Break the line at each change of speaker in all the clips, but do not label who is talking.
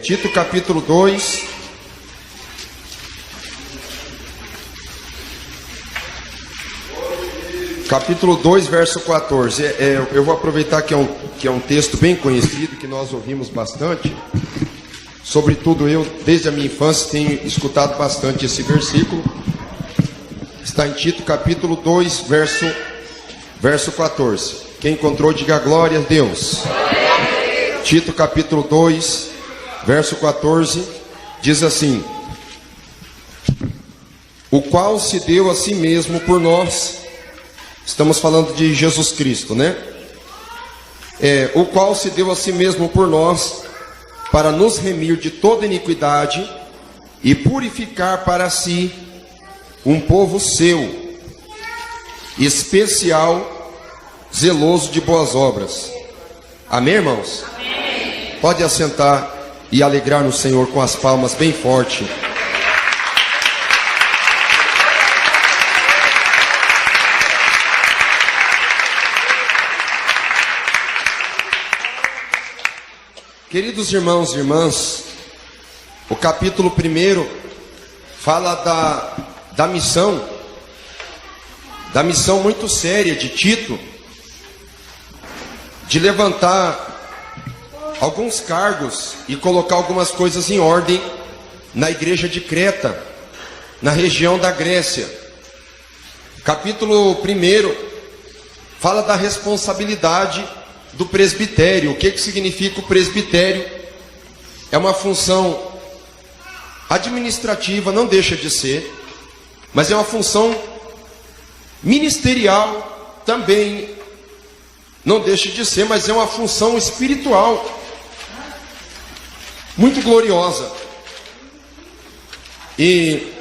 Tito capítulo 2, capítulo 2, verso 14. Eu vou aproveitar que é um texto bem conhecido, que nós ouvimos bastante. Sobretudo eu, desde a minha infância, tenho escutado bastante esse versículo. Está em Tito capítulo 2, verso 14. Quem encontrou, diga glória a Deus. Tito capítulo 2, verso 14, diz assim: o qual se deu a si mesmo por nós. Estamos falando de Jesus Cristo, né? O qual se deu a si mesmo por nós, para nos remir de toda iniquidade e purificar para si um povo seu, especial, zeloso de boas obras. Amém, irmãos? Amém. Pode assentar e alegrar no Senhor com as palmas bem forte. Queridos irmãos e irmãs, o capítulo 1 fala da missão muito séria de Tito, de levantar alguns cargos e colocar algumas coisas em ordem na igreja de Creta, na região da Grécia. Capítulo 1 fala da responsabilidade do presbitério. O que significa o presbitério? É uma função administrativa, não deixa de ser, mas é uma função ministerial também, não deixa de ser, mas é uma função espiritual muito gloriosa. E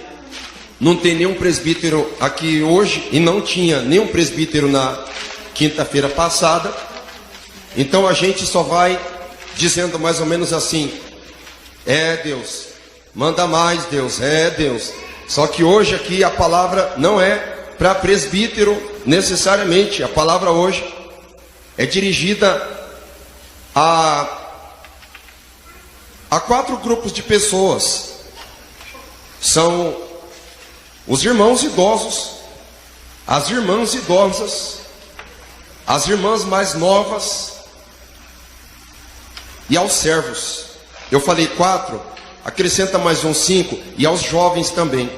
não tem nenhum presbítero aqui hoje, e não tinha nenhum presbítero na quinta-feira passada. Então a gente só vai dizendo mais ou menos assim: Deus, manda mais, Deus, Deus. Só que hoje aqui a palavra não é para presbítero necessariamente. A palavra hoje é dirigida a 4 grupos de pessoas. São os irmãos idosos, as irmãs idosas, as irmãs mais novas e aos servos. Eu falei 4, acrescenta mais uns 5, e aos jovens também.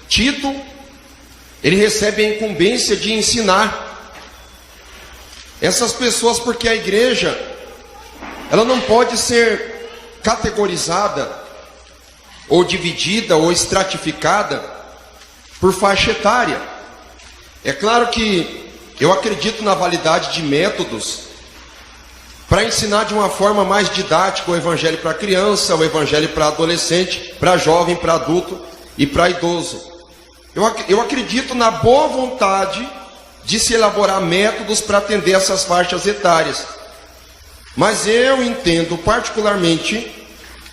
Tito, ele recebe a incumbência de ensinar essas pessoas, porque a igreja, ela não pode ser categorizada, ou dividida, ou estratificada por faixa etária. É claro que eu acredito na validade de métodos para ensinar de uma forma mais didática o evangelho para criança, o evangelho para adolescente, para jovem, para adulto e para idoso. Eu acredito na boa vontade de se elaborar métodos para atender essas faixas etárias. Mas eu entendo particularmente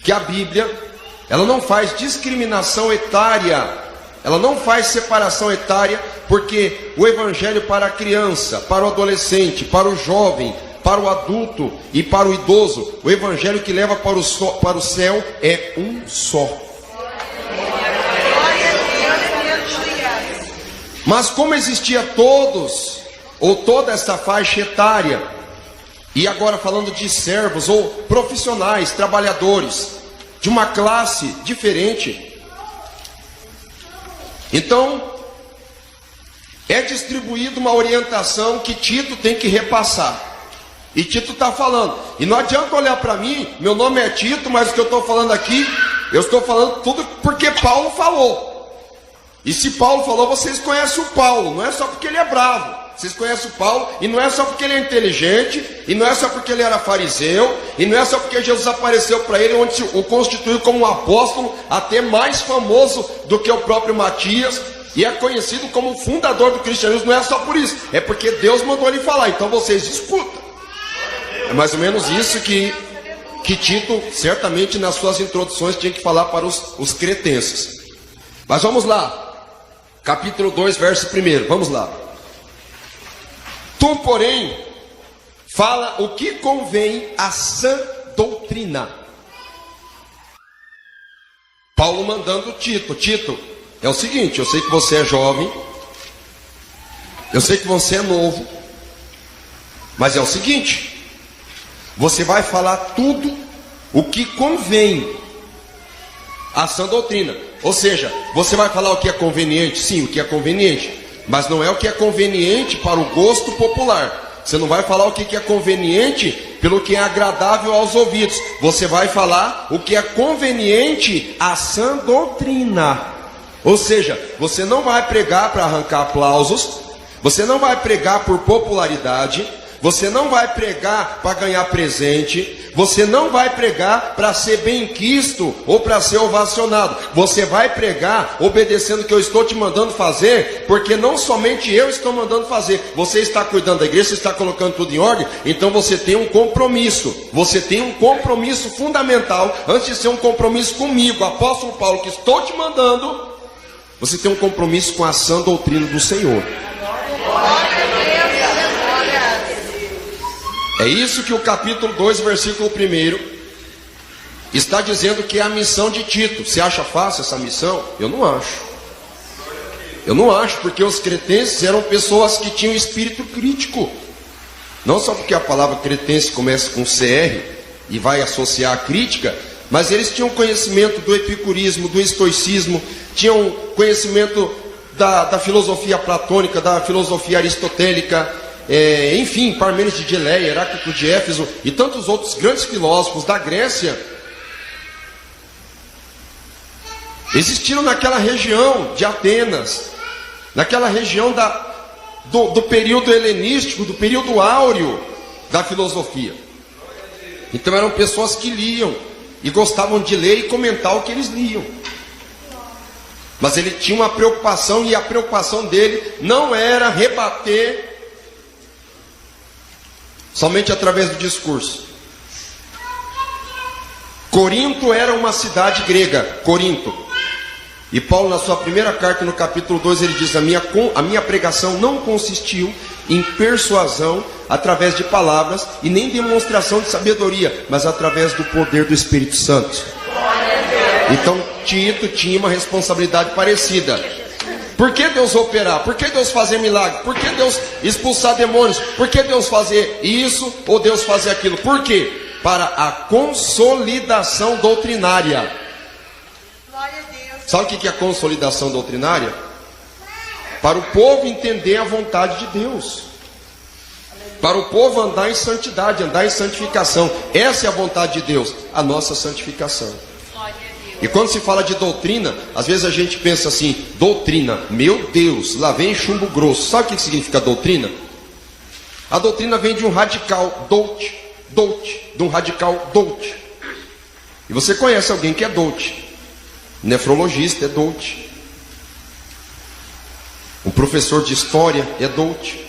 que a Bíblia, ela não faz discriminação etária, ela não faz separação etária, porque o evangelho para a criança, para o adolescente, para o jovem, para o adulto e para o idoso, o evangelho que leva para o céu é um só. Mas como existia todos, ou toda essa faixa etária, e agora falando de servos ou profissionais, trabalhadores, de uma classe diferente, então é distribuída uma orientação que Tito tem que repassar. E Tito está falando, e não adianta olhar para mim, meu nome é Tito, mas o que eu estou falando aqui, eu estou falando tudo porque Paulo falou. E se Paulo falou, vocês conhecem o Paulo, não é só porque ele é bravo. Vocês conhecem o Paulo, e não é só porque ele é inteligente, e não é só porque ele era fariseu, e não é só porque Jesus apareceu para ele, onde o constituiu como um apóstolo, até mais famoso do que o próprio Matias, e é conhecido como o fundador do cristianismo. Não é só por isso, é porque Deus mandou ele falar. Então vocês escutam. É mais ou menos isso que Tito, certamente nas suas introduções, tinha que falar para os cretenses. Mas vamos lá, capítulo 2, verso 1, vamos lá. Tu, porém, fala o que convém à sã doutrina. Paulo mandando Tito, é o seguinte, eu sei que você é jovem, eu sei que você é novo, mas é o seguinte, você vai falar tudo o que convém à sã doutrina. Ou seja, você vai falar o que é conveniente, sim, o que é conveniente, mas não é o que é conveniente para o gosto popular. Você não vai falar o que é conveniente pelo que é agradável aos ouvidos. Você vai falar o que é conveniente à sã doutrina. Ou seja, você não vai pregar para arrancar aplausos, você não vai pregar por popularidade, você não vai pregar para ganhar presente, você não vai pregar para ser bem-quisto ou para ser ovacionado. Você vai pregar obedecendo o que eu estou te mandando fazer, porque não somente eu estou mandando fazer, você está cuidando da igreja, você está colocando tudo em ordem, então você tem um compromisso. Você tem um compromisso fundamental, antes de ser um compromisso comigo, apóstolo Paulo, que estou te mandando, você tem um compromisso com a sã doutrina do Senhor. É isso que o capítulo 2, versículo 1 está dizendo que é a missão de Tito. Você acha fácil essa missão? Eu não acho. Eu não acho, porque os cretenses eram pessoas que tinham espírito crítico. Não só porque a palavra cretense começa com CR e vai associar a crítica, mas eles tinham conhecimento do epicurismo, do estoicismo, tinham conhecimento da filosofia platônica, da filosofia aristotélica, enfim, Parmênides de Eleia, Heráclito de Éfeso e tantos outros grandes filósofos da Grécia existiram naquela região de Atenas, naquela região do período helenístico, do período áureo da filosofia. Então eram pessoas que liam e gostavam de ler e comentar o que eles liam. Mas ele tinha uma preocupação, e a preocupação dele não era rebater somente através do discurso. Corinto era uma cidade grega, Corinto. E Paulo, na sua primeira carta, no capítulo 2, ele diz: a minha pregação não consistiu em persuasão através de palavras e nem demonstração de sabedoria, mas através do poder do Espírito Santo. Então Tito tinha uma responsabilidade parecida. Por que Deus operar? Por que Deus fazer milagre? Por que Deus expulsar demônios? Por que Deus fazer isso ou Deus fazer aquilo? Por quê? Para a consolidação doutrinária. Sabe o que é a consolidação doutrinária? Para o povo entender a vontade de Deus. Para o povo andar em santidade, andar em santificação. Essa é a vontade de Deus, a nossa santificação. E quando se fala de doutrina, às vezes a gente pensa assim: doutrina, meu Deus, lá vem chumbo grosso. Sabe o que significa doutrina? A doutrina vem de um radical, doute, de um radical doute. E você conhece alguém que é doute? Nefrologista é doute. Um professor de história é doute.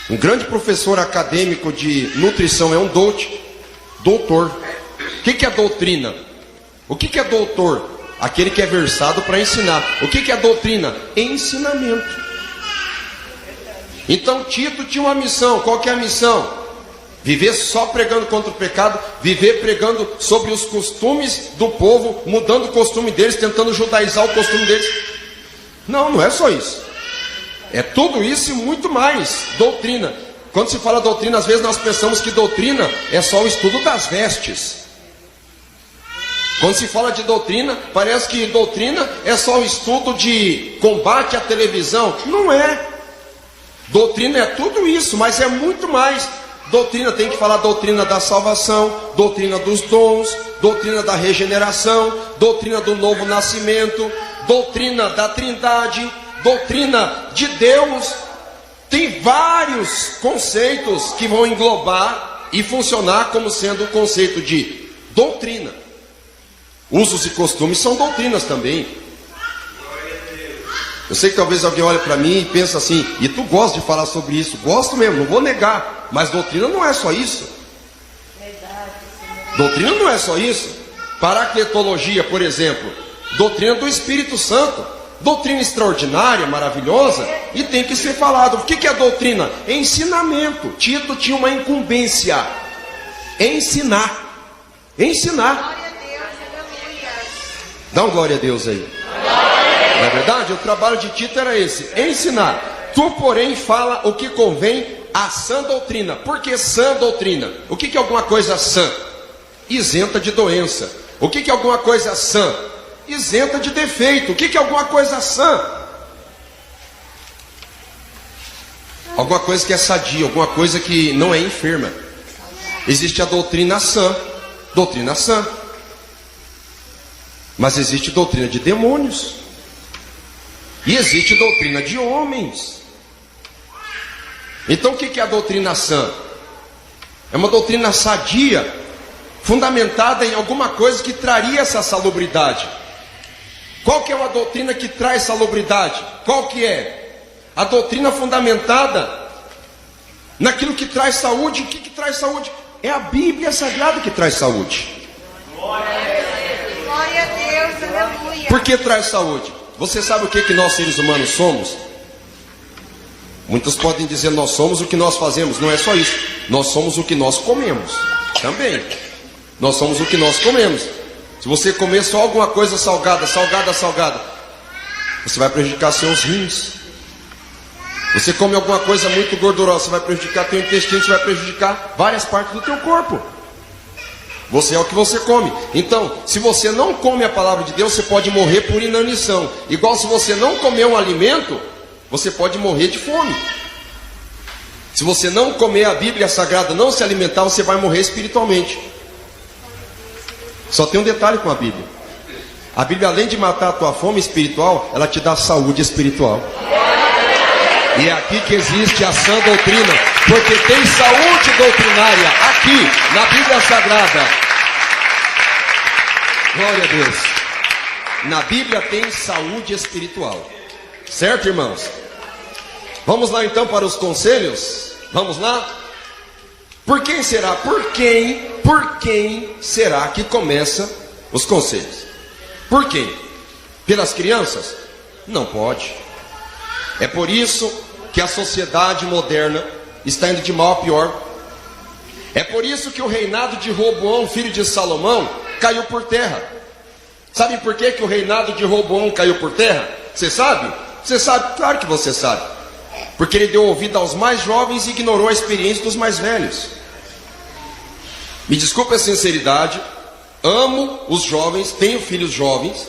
Um grande professor acadêmico de nutrição é um doute. Doutor. O que é doutrina? O que é doutor? Aquele que é versado para ensinar. O que é doutrina? Ensinamento. Então Tito tinha uma missão. Qual que é a missão? Viver só pregando contra o pecado, viver pregando sobre os costumes do povo, mudando o costume deles, tentando judaizar o costume deles. Não, não é só isso. É tudo isso e muito mais. Doutrina. Quando se fala doutrina, às vezes nós pensamos que doutrina é só o estudo das vestes. Quando se fala de doutrina, parece que doutrina é só o estudo de combate à televisão. Não é. Doutrina é tudo isso, mas é muito mais. Doutrina tem que falar doutrina da salvação, doutrina dos dons, doutrina da regeneração, doutrina do novo nascimento, doutrina da trindade, doutrina de Deus. Tem vários conceitos que vão englobar e funcionar como sendo o conceito de doutrina. Usos e costumes são doutrinas também. Eu sei que talvez alguém olhe para mim e pense assim: e tu gosta de falar sobre isso? Gosto mesmo, não vou negar. Mas doutrina não é só isso. Doutrina não é só isso. Paracletologia, por exemplo, doutrina do Espírito Santo. Doutrina extraordinária, maravilhosa, e tem que ser falado. O que é doutrina? Ensinamento. Tito tinha uma incumbência. ensinar. Ensinar. Dá um glória a Deus aí. Não é verdade? O trabalho de Tito era esse: ensinar. Tu, porém, fala o que convém à sã doutrina. Por que sã doutrina? O que é alguma coisa sã? Isenta de doença. O que é alguma coisa sã? Isenta de defeito. O que é alguma coisa sã? Alguma coisa que é sadia, alguma coisa que não é enferma. Existe a doutrina sã. Doutrina sã. Mas existe doutrina de demônios. E existe doutrina de homens. Então o que é a doutrina sã? É uma doutrina sadia, fundamentada em alguma coisa que traria essa salubridade. Qual que é uma doutrina que traz salubridade? Qual que é? A doutrina fundamentada naquilo que traz saúde. O que traz saúde? É a Bíblia Sagrada que traz saúde.
Glória a Deus, aleluia.
Por que traz saúde? Você sabe o que nós seres humanos somos? Muitos podem dizer nós somos o que nós fazemos. Não é só isso. Nós somos o que nós comemos também. Nós somos o que nós comemos. Se você comer só alguma coisa salgada, você vai prejudicar seus rins. Você come alguma coisa muito gordurosa, você vai prejudicar teu intestino, você vai prejudicar várias partes do teu corpo. Você é o que você come. Então, se você não come a palavra de Deus, você pode morrer por inanição. Igual se você não comer um alimento, você pode morrer de fome. Se você não comer a Bíblia Sagrada, não se alimentar, você vai morrer espiritualmente. Só tem um detalhe com a Bíblia. A Bíblia, além de matar a tua fome espiritual, ela te dá saúde espiritual. E é aqui que existe a sã doutrina, porque tem saúde doutrinária aqui na Bíblia Sagrada. Glória a Deus. Na Bíblia tem saúde espiritual. Certo, irmãos? Vamos lá então para os conselhos. Vamos lá? Por quem será? Por quem será que começa os conselhos? Por quem? Pelas crianças? Não pode. É por isso que a sociedade moderna está indo de mal a pior. É por isso que o reinado de Roboão, filho de Salomão, caiu por terra. Sabe por que o reinado de Roboão caiu por terra? Você sabe? Você sabe? Claro que você sabe. Porque ele deu ouvido aos mais jovens e ignorou a experiência dos mais velhos. Me desculpe a sinceridade, amo os jovens, tenho filhos jovens.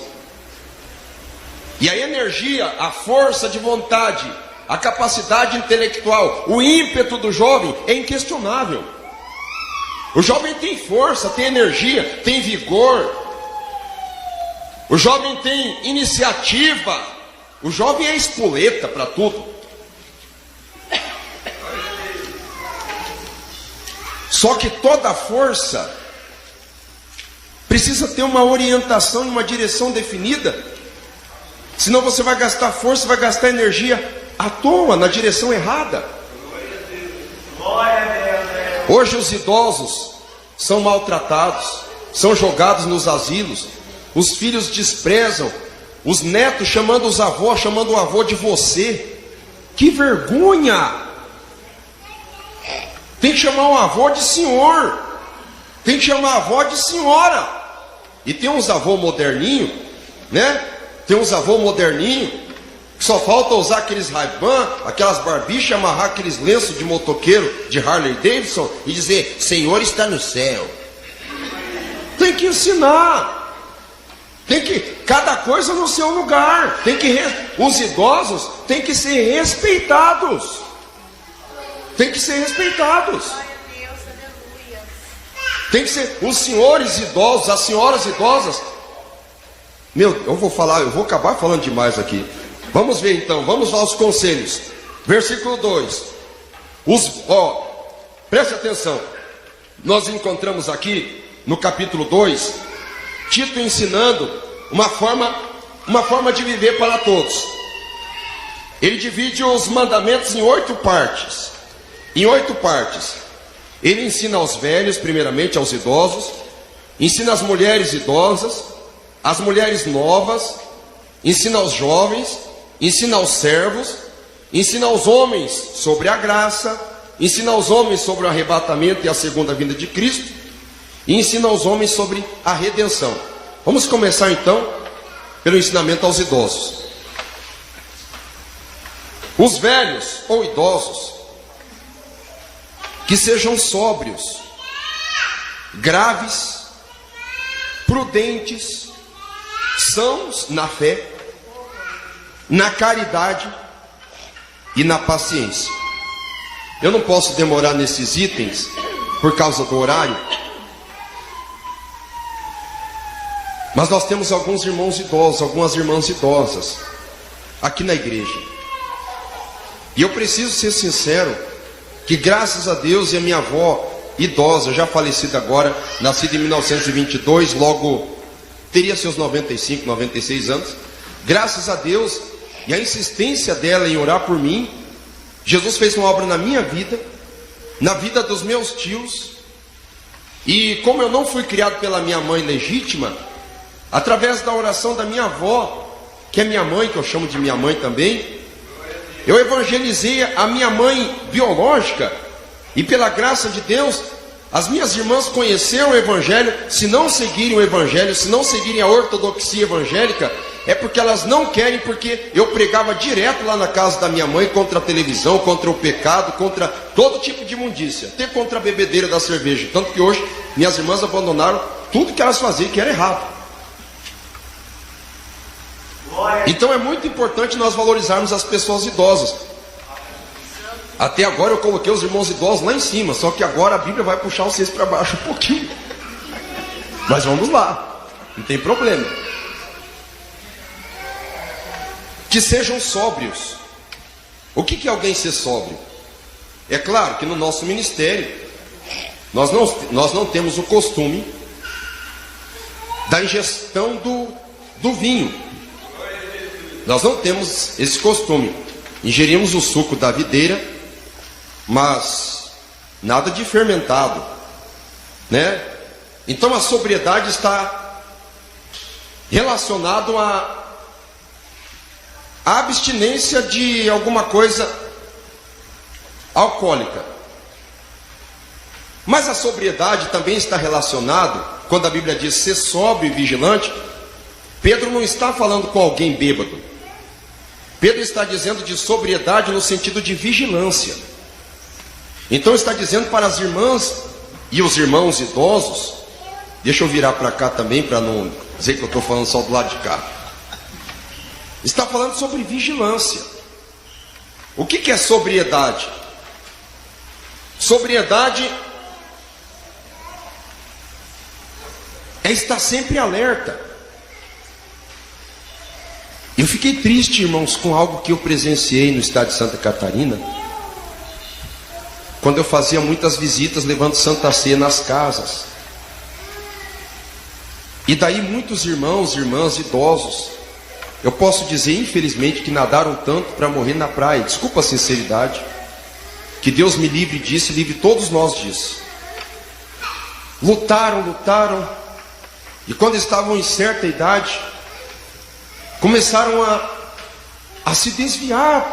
E a energia, a força de vontade, a capacidade intelectual, o ímpeto do jovem é inquestionável. O jovem tem força, tem energia, tem vigor. O jovem tem iniciativa. O jovem é espoleta para tudo. Só que toda força precisa ter uma orientação e uma direção definida. Senão você vai gastar força, vai gastar energia à toa, na direção errada. Hoje os idosos são maltratados, são jogados nos asilos, os filhos desprezam, os netos chamando os avós, chamando o avô de você. Que vergonha! Tem que chamar o avô de senhor, tem que chamar a avó de senhora. E tem uns avô moderninho, né? Tem uns avô moderninho que só falta usar aqueles Ray-Ban, aquelas barbichas, amarrar aqueles lenços de motoqueiro de Harley Davidson e dizer: Senhor está no céu. Tem que ensinar. Tem que, cada coisa no seu lugar. Os idosos têm que ser respeitados. Tem que ser respeitados. Tem que ser os senhores idosos, as senhoras idosas. Eu vou acabar falando demais aqui. Vamos ver então, vamos aos conselhos. Versículo 2. Preste atenção. Nós encontramos aqui no capítulo 2, Tito ensinando uma forma de viver para todos. Ele divide os mandamentos em 8 partes. Em 8 partes. Ele ensina aos velhos, primeiramente aos idosos, ensina às mulheres idosas, às mulheres novas, ensina aos jovens, ensina aos servos, ensina aos homens sobre a graça, ensina aos homens sobre o arrebatamento e a segunda vinda de Cristo, e ensina aos homens sobre a redenção. Vamos começar então pelo ensinamento aos idosos. Os velhos ou idosos que sejam sóbrios, graves, prudentes, sãos na fé, na caridade e na paciência. Eu não posso demorar nesses itens por causa do horário, mas nós temos alguns irmãos idosos, algumas irmãs idosas aqui na igreja. E eu preciso ser sincero, que graças a Deus e a minha avó idosa, já falecida agora, nascida em 1922, logo teria seus 95, 96 anos. Graças a Deus e a insistência dela em orar por mim, Jesus fez uma obra na minha vida, na vida dos meus tios. E como eu não fui criado pela minha mãe legítima, através da oração da minha avó, que é minha mãe, que eu chamo de minha mãe também, eu evangelizei a minha mãe biológica, e pela graça de Deus, as minhas irmãs conheceram o Evangelho. Se não seguirem o Evangelho, se não seguirem a ortodoxia evangélica, é porque elas não querem, porque eu pregava direto lá na casa da minha mãe contra a televisão, contra o pecado, contra todo tipo de imundícia, até contra a bebedeira da cerveja. Tanto que hoje minhas irmãs abandonaram tudo que elas faziam que era errado. Então é muito importante nós valorizarmos as pessoas idosas. Até agora eu coloquei os irmãos idosos lá em cima, só que agora a Bíblia vai puxar vocês para baixo um pouquinho. Mas vamos lá, não tem problema. Que sejam sóbrios. O que é alguém ser sóbrio? É claro que no nosso ministério nós não temos o costume da ingestão do vinho. Nós não temos esse costume. Ingerimos o suco da videira, mas nada de fermentado, né? Então a sobriedade está relacionado à abstinência de alguma coisa alcoólica. Mas a sobriedade também está relacionado, quando a Bíblia diz ser sóbrio e vigilante, Pedro não está falando com alguém bêbado. Pedro está dizendo de sobriedade no sentido de vigilância. Então está dizendo para as irmãs e os irmãos idosos, deixa eu virar para cá também, para não dizer que eu estou falando só do lado de cá. Está falando sobre vigilância. O que é sobriedade? Sobriedade é estar sempre alerta. Eu fiquei triste, irmãos, com algo que eu presenciei no estado de Santa Catarina, quando eu fazia muitas visitas levando Santa Ceia nas casas. E daí muitos irmãos, irmãs, idosos, eu posso dizer, infelizmente, que nadaram tanto para morrer na praia. Desculpa a sinceridade. Que Deus me livre disso e livre todos nós disso. Lutaram. E quando estavam em certa idade, começaram a se desviar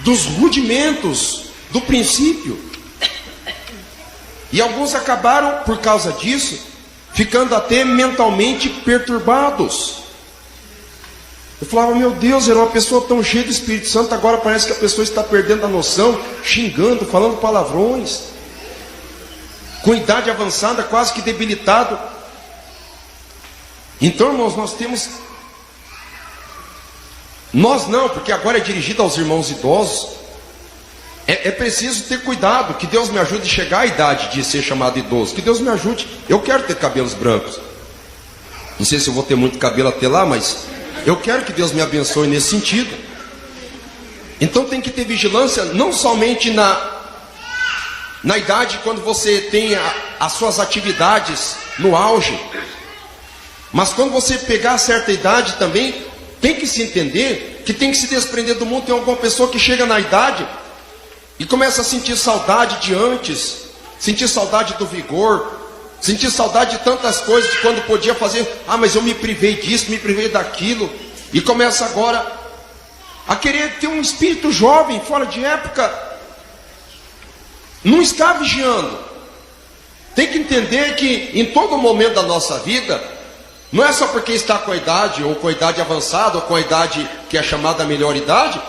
dos rudimentos do princípio. E alguns acabaram, por causa disso, ficando até mentalmente perturbados. Eu falava, meu Deus, era uma pessoa tão cheia do Espírito Santo, agora parece que a pessoa está perdendo a noção, xingando, falando palavrões, com idade avançada, quase que debilitado. Então, irmãos, nós não, porque agora é dirigido aos irmãos idosos. É preciso ter cuidado, que Deus me ajude a chegar à idade de ser chamado idoso, que Deus me ajude. Eu quero ter cabelos brancos, não sei se eu vou ter muito cabelo até lá, mas eu quero que Deus me abençoe nesse sentido. Então tem que ter vigilância, não somente na idade, quando você tem as suas atividades no auge, mas quando você pegar certa idade também, tem que se entender que tem que se desprender do mundo. Tem alguma pessoa que chega na idade e começa a sentir saudade de antes, sentir saudade do vigor, sentir saudade de tantas coisas de quando podia fazer. Mas eu me privei disso, me privei daquilo, e começa agora a querer ter um espírito jovem, fora de época. não está vigiando. Tem que entender que em todo momento da nossa vida, não é só porque está com a idade, ou com a idade avançada, ou com a idade que é chamada melhor idade,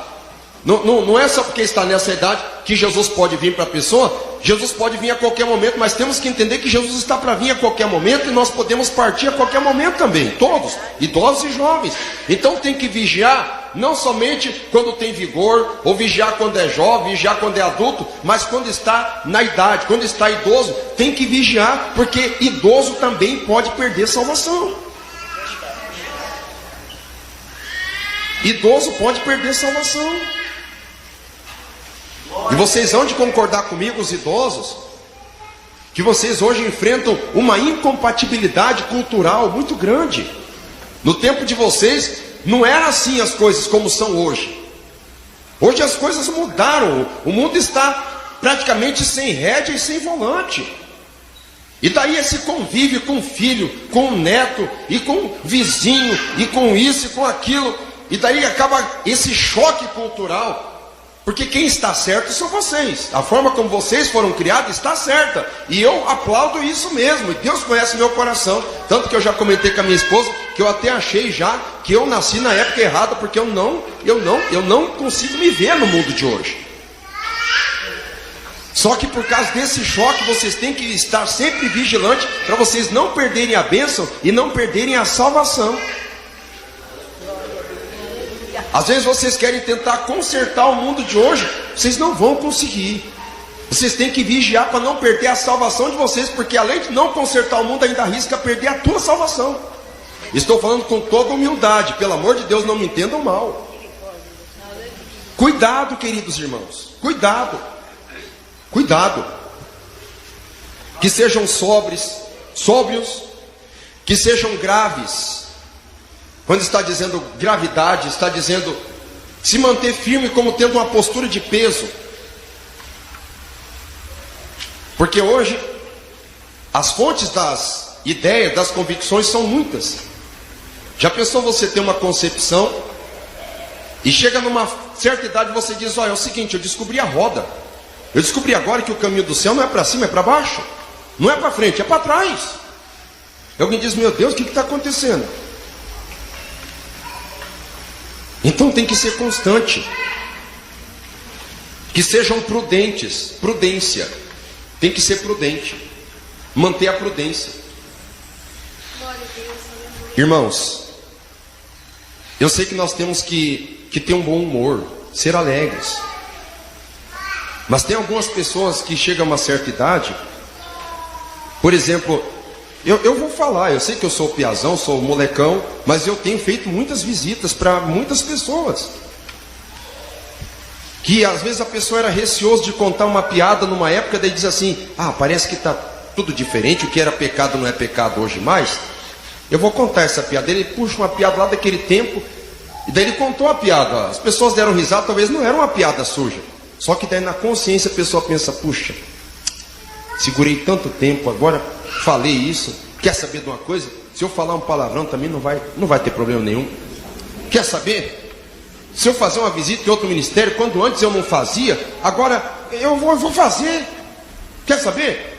não é só porque está nessa idade que Jesus pode vir para a pessoa. Jesus pode vir a qualquer momento, mas temos que entender que Jesus está para vir a qualquer momento, e nós podemos partir a qualquer momento também, todos, idosos e jovens. Então tem que vigiar, não somente quando tem vigor, ou vigiar quando é jovem, vigiar quando é adulto, mas quando está na idade, quando está idoso, tem que vigiar, porque idoso também pode perder salvação. Idoso pode perder salvação. E vocês vão de concordar comigo, os idosos, que vocês hoje enfrentam uma incompatibilidade cultural muito grande. No tempo de vocês, não era assim as coisas como são hoje. Hoje as coisas mudaram. O mundo está praticamente sem rédea e sem volante. E daí esse convívio com o filho, com o neto, e com o vizinho, e com isso e com aquilo. E daí acaba esse choque cultural. Porque quem está certo são vocês. A forma como vocês foram criados está certa. E eu aplaudo isso mesmo. E Deus conhece meu coração. Tanto que eu já comentei com a minha esposa que eu até achei já que eu nasci na época errada, porque eu não consigo me ver no mundo de hoje. Só que por causa desse choque, vocês têm que estar sempre vigilantes para vocês não perderem a bênção e não perderem a salvação. Às vezes vocês querem tentar consertar o mundo de hoje, vocês não vão conseguir. Vocês têm que vigiar para não perder a salvação de vocês, porque além de não consertar o mundo, ainda arrisca perder a tua salvação. Estou falando com toda humildade, pelo amor de Deus, não me entendam mal. Cuidado, queridos irmãos, cuidado, cuidado. Que sejam sóbrios, que sejam graves. Quando está dizendo gravidade, está dizendo se manter firme como tendo uma postura de peso. Porque hoje, as fontes das ideias, das convicções são muitas. Já pensou você ter uma concepção e chega numa certa idade e você diz, olha, é o seguinte, eu descobri a roda. Eu descobri agora que o caminho do céu não é para cima, é para baixo. Não é para frente, é para trás. E alguém diz, meu Deus, o que está acontecendo? Então tem que ser constante. Que sejam prudentes. Prudência. Tem que ser prudente. Manter a prudência. Irmãos, eu sei que nós temos que ter um bom humor, ser alegres. Mas tem algumas pessoas que chegam a uma certa idade. Por exemplo, eu vou falar, eu sei que eu sou piazão, sou molecão, mas eu tenho feito muitas visitas para muitas pessoas. Que às vezes a pessoa era receosa de contar uma piada numa época, daí diz assim, parece que está tudo diferente, o que era pecado não é pecado hoje mais. Eu vou contar essa piada. Ele puxa uma piada lá daquele tempo, e daí ele contou a piada. As pessoas deram risada, talvez não era uma piada suja. Só que daí na consciência a pessoa pensa, puxa, segurei tanto tempo, agora falei isso. Quer saber de uma coisa? Se eu falar um palavrão também não vai ter problema nenhum. Quer saber? Se eu fazer uma visita em outro ministério, quando antes eu não fazia, agora eu vou fazer. Quer saber?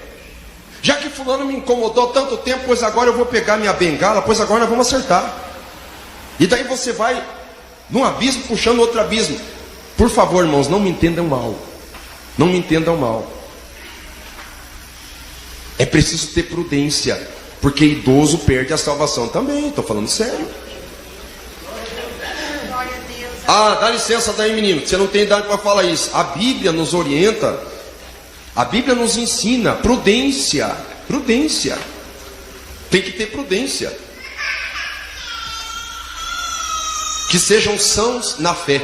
Já que fulano me incomodou tanto tempo, pois agora eu vou pegar minha bengala, pois agora nós vamos acertar. E daí você vai num abismo puxando outro abismo. Por favor, irmãos, não me entendam mal. Não me entendam mal. É preciso ter prudência, porque idoso perde a salvação também. Estou falando sério. Dá licença daí, menino, você não tem idade para falar isso. A Bíblia nos orienta, a Bíblia nos ensina prudência. Prudência. Tem que ter prudência. Que sejam sãos na fé.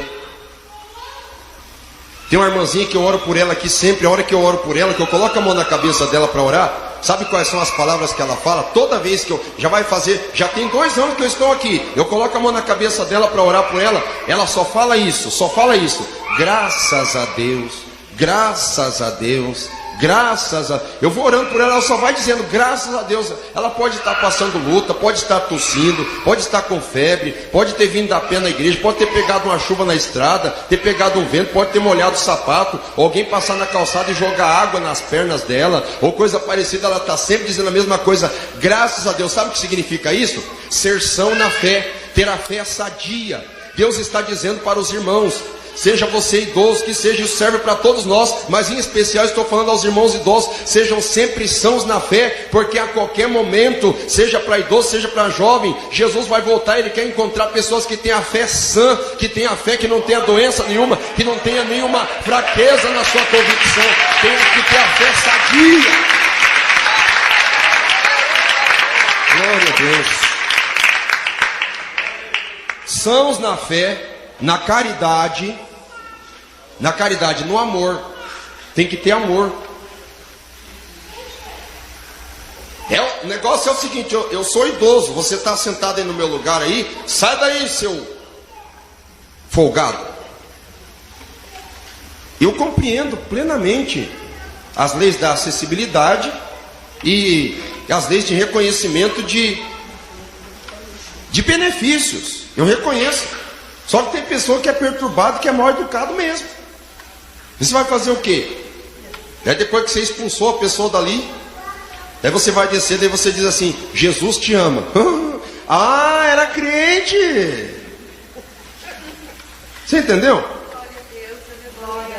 Tem uma irmãzinha que eu oro por ela aqui sempre. A hora que eu oro por ela, que eu coloco a mão na cabeça dela para orar, sabe quais são as palavras que ela fala? Toda vez que eu já tem 2 anos que eu estou aqui, eu coloco a mão na cabeça dela para orar por ela, ela só fala isso. Graças a Deus, graças a Deus, Graças a... Eu vou orando por ela só vai dizendo, graças a Deus. Ela pode estar passando luta, pode estar tossindo, pode estar com febre, pode ter vindo da pé na igreja, pode ter pegado uma chuva na estrada, ter pegado um vento, pode ter molhado o sapato, ou alguém passar na calçada e jogar água nas pernas dela, ou coisa parecida. Ela está sempre dizendo a mesma coisa, graças a Deus. Sabe o que significa isso? Ser são na fé, ter a fé sadia. Deus está dizendo para os irmãos, seja você idoso, que seja, isso serve para todos nós, mas em especial estou falando aos irmãos idosos, sejam sempre sãos na fé, porque a qualquer momento, seja para idoso, seja para jovem, Jesus vai voltar. Ele quer encontrar pessoas que tenham a fé sã, que tenham a fé que não tenha doença nenhuma, que não tenha nenhuma fraqueza na sua convicção, tenha que ter a fé sadia. Glória a Deus. Sãos na fé, na caridade, no amor. Tem que ter amor. O negócio é o seguinte, eu sou idoso, você está sentado aí no meu lugar aí, sai daí, seu folgado. Eu compreendo plenamente as leis da acessibilidade e as leis de reconhecimento de benefícios. Eu reconheço. Só que tem pessoa que é perturbado, que é mal educado mesmo. E você vai fazer o quê? Aí depois que você expulsou a pessoa dali, aí você vai descer, daí você diz assim, Jesus te ama. Ah, era crente. Você entendeu?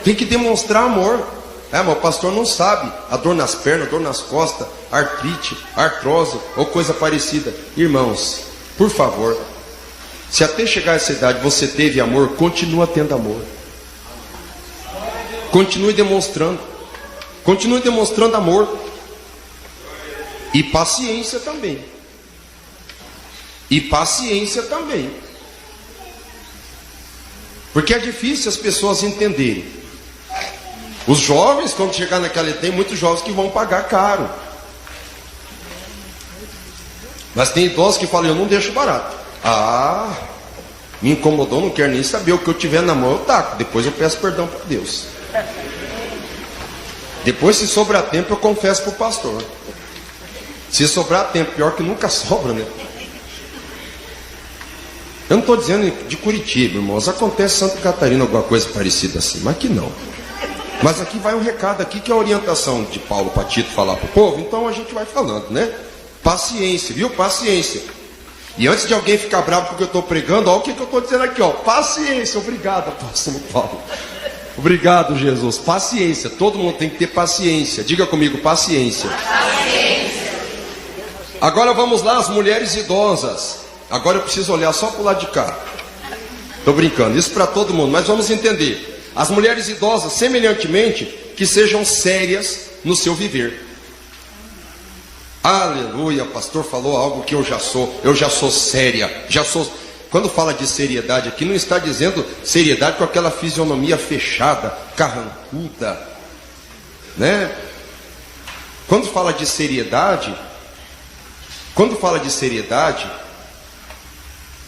Tem que demonstrar amor. Mas o pastor não sabe. A dor nas pernas, a dor nas costas, artrite, artrose ou coisa parecida. Irmãos, por favor, se até chegar a essa idade você teve amor, continua tendo amor. Continue demonstrando. Continue demonstrando amor. E paciência também. E paciência também. Porque é difícil as pessoas entenderem. Os jovens, quando chegar naquela idade, tem muitos jovens que vão pagar caro. Mas tem idosos que falam, eu não deixo barato. Ah, me incomodou, não quero nem saber. O que eu tiver na mão eu taco. Depois eu peço perdão para Deus. Depois, se sobrar tempo, eu confesso para o pastor. Se sobrar tempo, pior que nunca sobra, né? Eu não estou dizendo de Curitiba, irmãos. Acontece em Santa Catarina alguma coisa parecida assim, mas aqui não. Mas aqui vai um recado aqui, que é a orientação de Paulo para Tito falar para o povo. Então a gente vai falando, né? Paciência, viu? Paciência. E antes de alguém ficar bravo porque eu estou pregando, olha o que eu estou dizendo aqui, ó. Paciência. Obrigado, apóstolo Paulo. Obrigado, Jesus. Paciência. Todo mundo tem que ter paciência. Diga comigo, paciência. Paciência. Agora vamos lá, as mulheres idosas. Agora eu preciso olhar só para o lado de cá. Estou brincando, isso para todo mundo, mas vamos entender. As mulheres idosas, semelhantemente, que sejam sérias no seu viver. Aleluia, o pastor falou algo que eu já sou séria, já sou. Quando fala de seriedade aqui, não está dizendo seriedade com aquela fisionomia fechada, carrancuda, né? Quando fala de seriedade,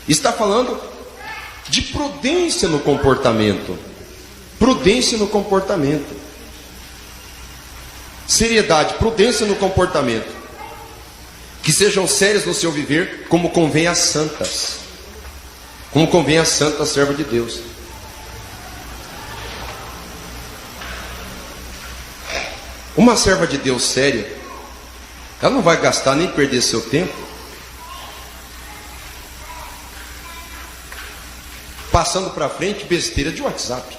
está falando de prudência no comportamento. Prudência no comportamento. Seriedade, prudência no comportamento. Que sejam sérias no seu viver, como convém às santas. Como convém às santas servas de Deus. Uma serva de Deus séria, ela não vai gastar nem perder seu tempo passando para frente besteira de WhatsApp.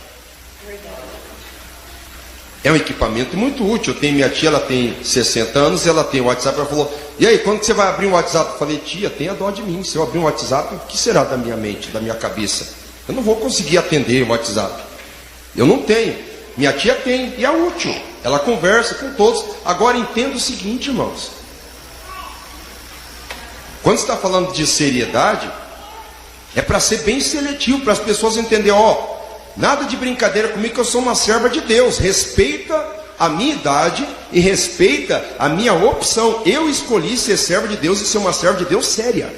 É um equipamento muito útil. Eu tenho minha tia, ela tem 60 anos, ela tem o WhatsApp. Ela falou, e aí, quando que você vai abrir um WhatsApp? Eu falei, tia, tenha dó de mim. Se eu abrir um WhatsApp, o que será da minha mente, da minha cabeça? Eu não vou conseguir atender o WhatsApp. Eu não tenho. Minha tia tem, e é útil. Ela conversa com todos. Agora entenda o seguinte, irmãos. Quando você está falando de seriedade, é para ser bem seletivo, para as pessoas entenderem, ó, nada de brincadeira comigo, que eu sou uma serva de Deus. Respeita a minha idade e respeita a minha opção. Eu escolhi ser serva de Deus e ser uma serva de Deus séria.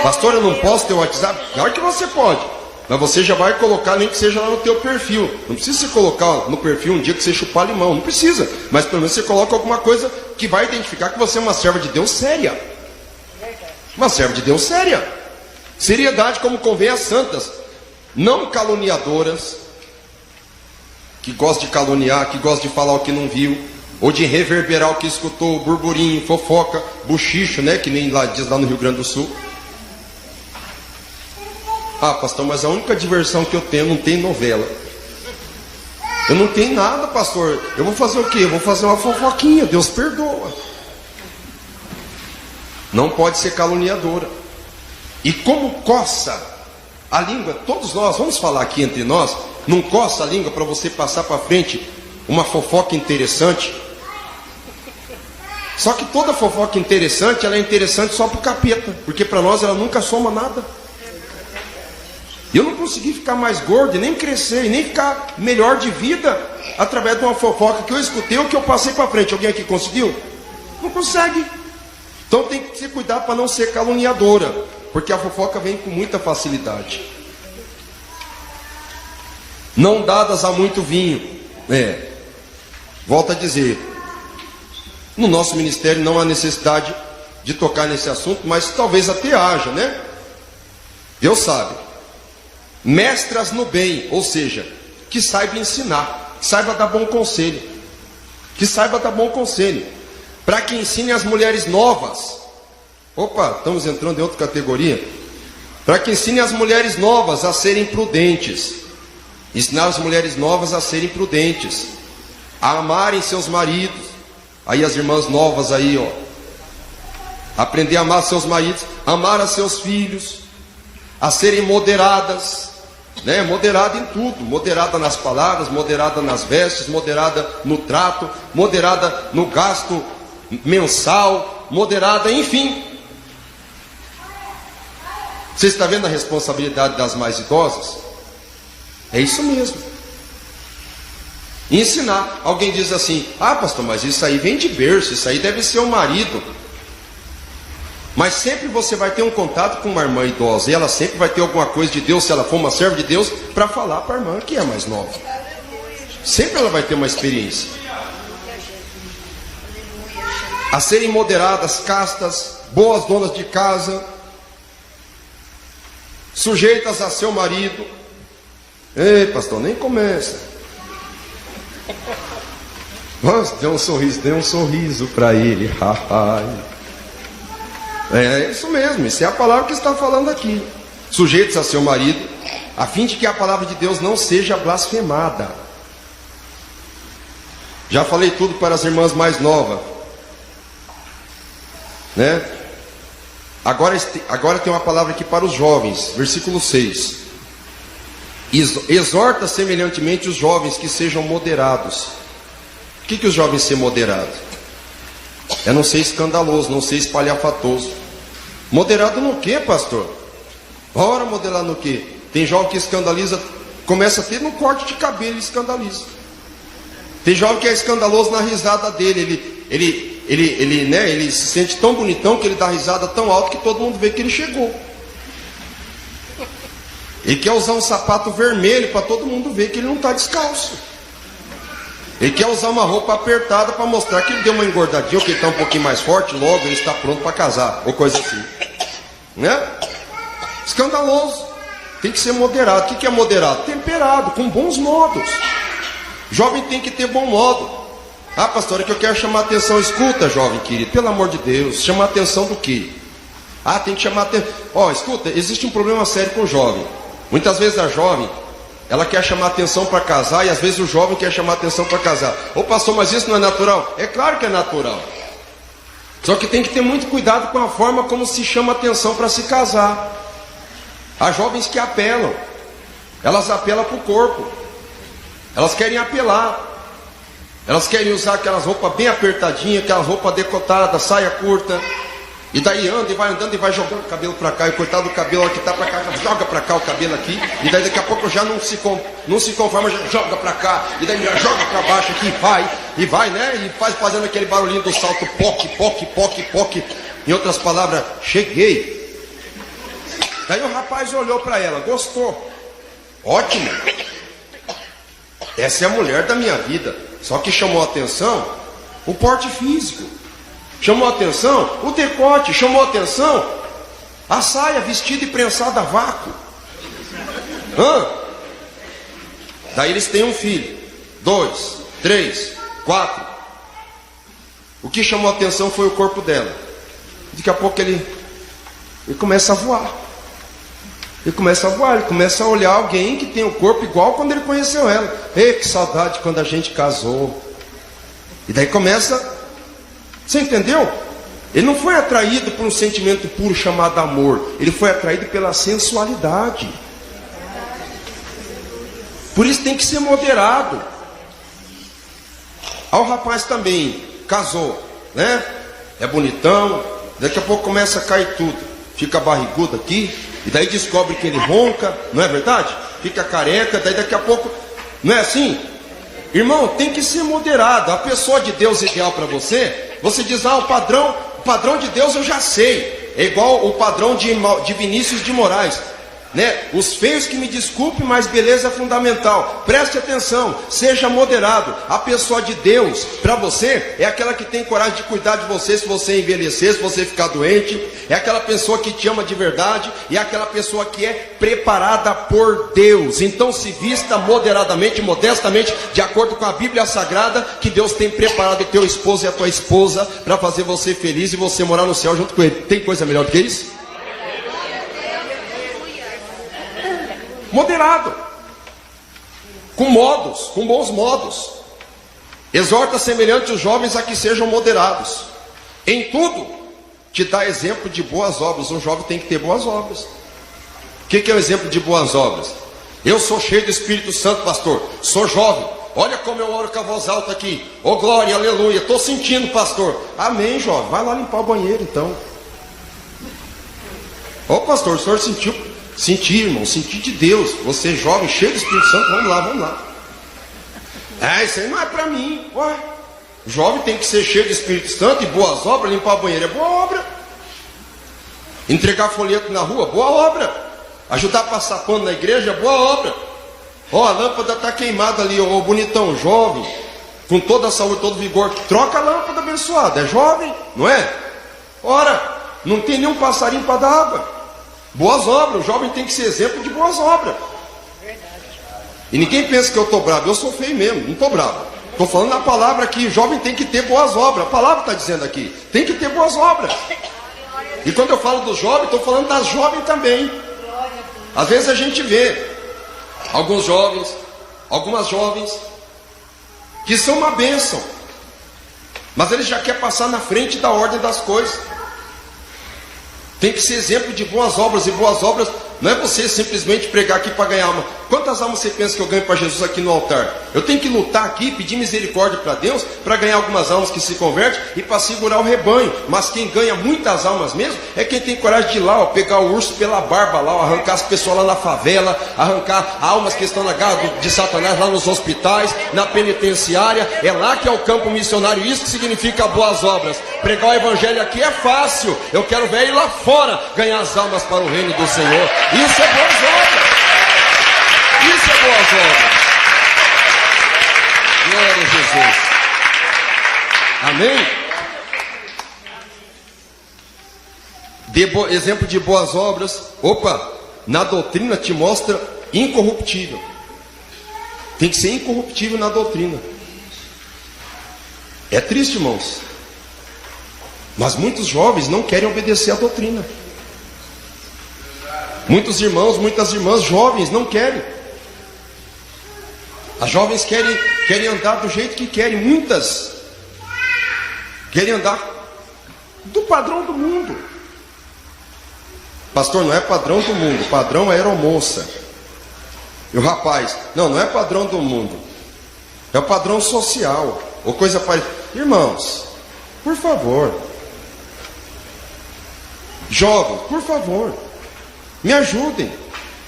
Pastor, eu não posso ter o WhatsApp? Claro que você pode. Mas você já vai colocar, nem que seja lá no teu perfil. Não precisa você colocar no perfil um dia que você chupar limão. Não precisa. Mas pelo menos você coloca alguma coisa que vai identificar que você é uma serva de Deus séria. Uma serva de Deus séria. Seriedade como convém às santas. Não caluniadoras. Que gostam de caluniar, que gostam de falar o que não viu. Ou de reverberar o que escutou, burburinho, fofoca, buchicho, né? Que nem lá diz lá no Rio Grande do Sul. Ah, pastor, mas a única diversão que eu tenho, não tem novela. Eu não tenho nada, pastor. Eu vou fazer o quê? Eu vou fazer uma fofoquinha, Deus perdoa. Não pode ser caluniadora. E como coça a língua, todos nós, vamos falar aqui entre nós, não coça a língua para você passar para frente uma fofoca interessante. Só que toda fofoca interessante, ela é interessante só para o capeta, porque para nós ela nunca soma nada. Eu não consegui ficar mais gordo, e nem crescer, e nem ficar melhor de vida através de uma fofoca que eu escutei ou que eu passei para frente. Alguém aqui conseguiu? Não consegue. Então tem que se cuidar para não ser caluniadora, porque a fofoca vem com muita facilidade. Não dadas a muito vinho. Volto a dizer, no nosso ministério não há necessidade de tocar nesse assunto, mas talvez até haja, né? Deus sabe. Mestras no bem, ou seja, que saiba ensinar, que saiba dar bom conselho, que saiba dar bom conselho, para que ensine as mulheres novas. Opa, estamos entrando em outra categoria. Para que ensine as mulheres novas a serem prudentes, ensinar as mulheres novas a serem prudentes, a amarem seus maridos. Aí as irmãs novas aí, ó, aprender a amar seus maridos, amar a seus filhos, a serem moderadas, né? Moderada em tudo, moderada nas palavras, moderada nas vestes, moderada no trato, moderada no gasto mensal, moderada, enfim. Você está vendo a responsabilidade das mais idosas? É isso mesmo. Ensinar. Alguém diz assim: ah, pastor, mas isso aí vem de berço, isso aí deve ser o marido. Mas sempre você vai ter um contato com uma irmã idosa, e ela sempre vai ter alguma coisa de Deus, se ela for uma serva de Deus, para falar para a irmã que é mais nova. Sempre ela vai ter uma experiência. A serem moderadas, castas, boas donas de casa, sujeitas a seu marido. Ei, pastor, nem começa. Nossa, dê um sorriso para ele. É isso mesmo, isso é a palavra que está falando aqui. Sujeitos a seu marido, a fim de que a palavra de Deus não seja blasfemada. Já falei tudo para as irmãs mais novas, né? Agora tem uma palavra aqui para os jovens, versículo 6. Exorta semelhantemente os jovens que sejam moderados. O que os jovens ser moderados? É não ser escandaloso, não ser espalhafatoso. Moderado no que, pastor? Ora, modelar no que? Tem jovem que escandaliza, começa a ter no corte de cabelo, ele escandaliza. Tem jovem que é escandaloso na risada dele. Ele se sente tão bonitão que ele dá risada tão alto que todo mundo vê que ele chegou. Ele quer usar um sapato vermelho para todo mundo ver que ele não está descalço. Ele quer usar uma roupa apertada para mostrar que ele deu uma engordadinha, ou que ele está um pouquinho mais forte, logo ele está pronto para casar, ou coisa assim, né? Escandaloso. Tem que ser moderado. O que é moderado? Temperado, com bons modos. Jovem tem que ter bom modo. Ah, pastor, é que eu quero chamar a atenção. Escuta, jovem querido, pelo amor de Deus, chamar a atenção do quê? Ah, tem que chamar a atenção. Ó, escuta, existe um problema sério com o jovem. Muitas vezes a jovem, ela quer chamar atenção para casar, e às vezes o jovem quer chamar atenção para casar. Ô pastor, mas isso não é natural? É claro que é natural. Só que tem que ter muito cuidado com a forma como se chama atenção para se casar. Há jovens que apelam. Elas apelam para o corpo. Elas querem apelar. Elas querem usar aquelas roupas bem apertadinhas, aquelas roupas decotadas, saia curta. E daí anda e vai andando e vai jogando o cabelo para cá. E coitado do cabelo, que está para cá, joga para cá o cabelo aqui. E daí daqui a pouco já não se conforma, já joga para cá. E daí já joga para baixo aqui e vai, né? E fazendo aquele barulhinho do salto, poque. Em outras palavras, cheguei. Daí o rapaz olhou para ela, gostou. Ótimo. Essa é a mulher da minha vida. Só que chamou a atenção o porte físico. Chamou a atenção o decote. Chamou a atenção a saia vestida e prensada a vácuo. Daí eles têm um filho. 2, 3, 4. O que chamou a atenção foi o corpo dela. Daqui a pouco ele começa a voar. Ele começa a voar, ele começa a olhar alguém que tem o corpo igual quando ele conheceu ela. Ei, que saudade quando a gente casou. E daí começa. Você entendeu? Ele não foi atraído por um sentimento puro chamado amor. Ele foi atraído pela sensualidade. Por isso tem que ser moderado. O rapaz também casou, né? É bonitão. Daqui a pouco começa a cair tudo. Fica barrigudo aqui. E daí descobre que ele ronca. Não é verdade? Fica careca. Daí daqui a pouco... Não é assim? Irmão, tem que ser moderado. A pessoa de Deus ideal para você... Você diz, o padrão de Deus eu já sei. É igual o padrão de Vinícius de Moraes, né? Os feios que me desculpem, mas beleza é fundamental. Preste atenção, seja moderado. A pessoa de Deus para você é aquela que tem coragem de cuidar de você se você envelhecer, se você ficar doente. É aquela pessoa que te ama de verdade. E é aquela pessoa que é preparada por Deus. Então se vista moderadamente, modestamente, de acordo com a Bíblia Sagrada, que Deus tem preparado o teu esposo e a tua esposa para fazer você feliz e você morar no céu junto com ele. Tem coisa melhor do que isso? Moderado, com bons modos. Exorta semelhante os jovens a que sejam moderados. Em tudo, te dá exemplo de boas obras. Um jovem tem que ter boas obras. O que é o exemplo de boas obras? Eu sou cheio do Espírito Santo, pastor. Sou jovem. Olha como eu oro com a voz alta aqui. Oh glória, aleluia. Estou sentindo, pastor. Amém, jovem. Vai lá limpar o banheiro então. Ô pastor, o senhor sentiu? Senti, irmão, senti de Deus. Você jovem, cheio do Espírito Santo, vamos lá. Isso aí não é para mim. Ué, jovem tem que ser cheio do Espírito Santo e boas obras. Limpar o banheiro é boa obra. Entregar folheto na rua, boa obra. Ajudar a passar pano na igreja, boa obra. A lâmpada está queimada ali, bonitão, jovem, com toda a saúde, todo vigor. Troca a lâmpada abençoada, é jovem, não é? Ora, não tem nenhum passarinho para dar água. Boas obras, o jovem tem que ser exemplo de boas obras. E ninguém pensa que eu estou bravo, eu sou feio mesmo, não estou bravo. Estou falando na palavra aqui, o jovem tem que ter boas obras. A palavra está dizendo aqui, tem que ter boas obras. E quando eu falo dos jovens, estou falando das jovens também. Às vezes a gente vê alguns jovens, algumas jovens, que são uma bênção, mas eles já querem passar na frente da ordem das coisas. Tem que ser exemplo de boas obras. E boas obras não é você simplesmente pregar aqui para ganhar alma. Quantas almas você pensa que eu ganho para Jesus aqui no altar? Eu tenho que lutar aqui, pedir misericórdia para Deus, para ganhar algumas almas que se convertem e para segurar o rebanho. Mas quem ganha muitas almas mesmo é quem tem coragem de ir lá, pegar o urso pela barba lá, arrancar as pessoas lá na favela, arrancar almas que estão na garra de Satanás lá nos hospitais, na penitenciária. É lá que é o campo missionário. Isso que significa boas obras. Pregar o evangelho aqui é fácil. Eu quero ver ir lá fora ganhar as almas para o reino do Senhor. Isso é boas obras. Isso é boas obras. Glória a Jesus. Amém? Exemplo de boas obras. Na doutrina te mostra incorruptível. Tem que ser incorruptível na doutrina. É triste, irmãos. Mas muitos jovens não querem obedecer à doutrina. Muitos irmãos, muitas irmãs jovens não querem. As jovens querem andar do jeito que querem. Muitas querem andar do padrão do mundo. Pastor, não é padrão do mundo, padrão é aeromoça. E o rapaz, não é padrão do mundo, é o padrão social, ou coisa parecida. Irmãos, por favor, jovens, por favor, me ajudem.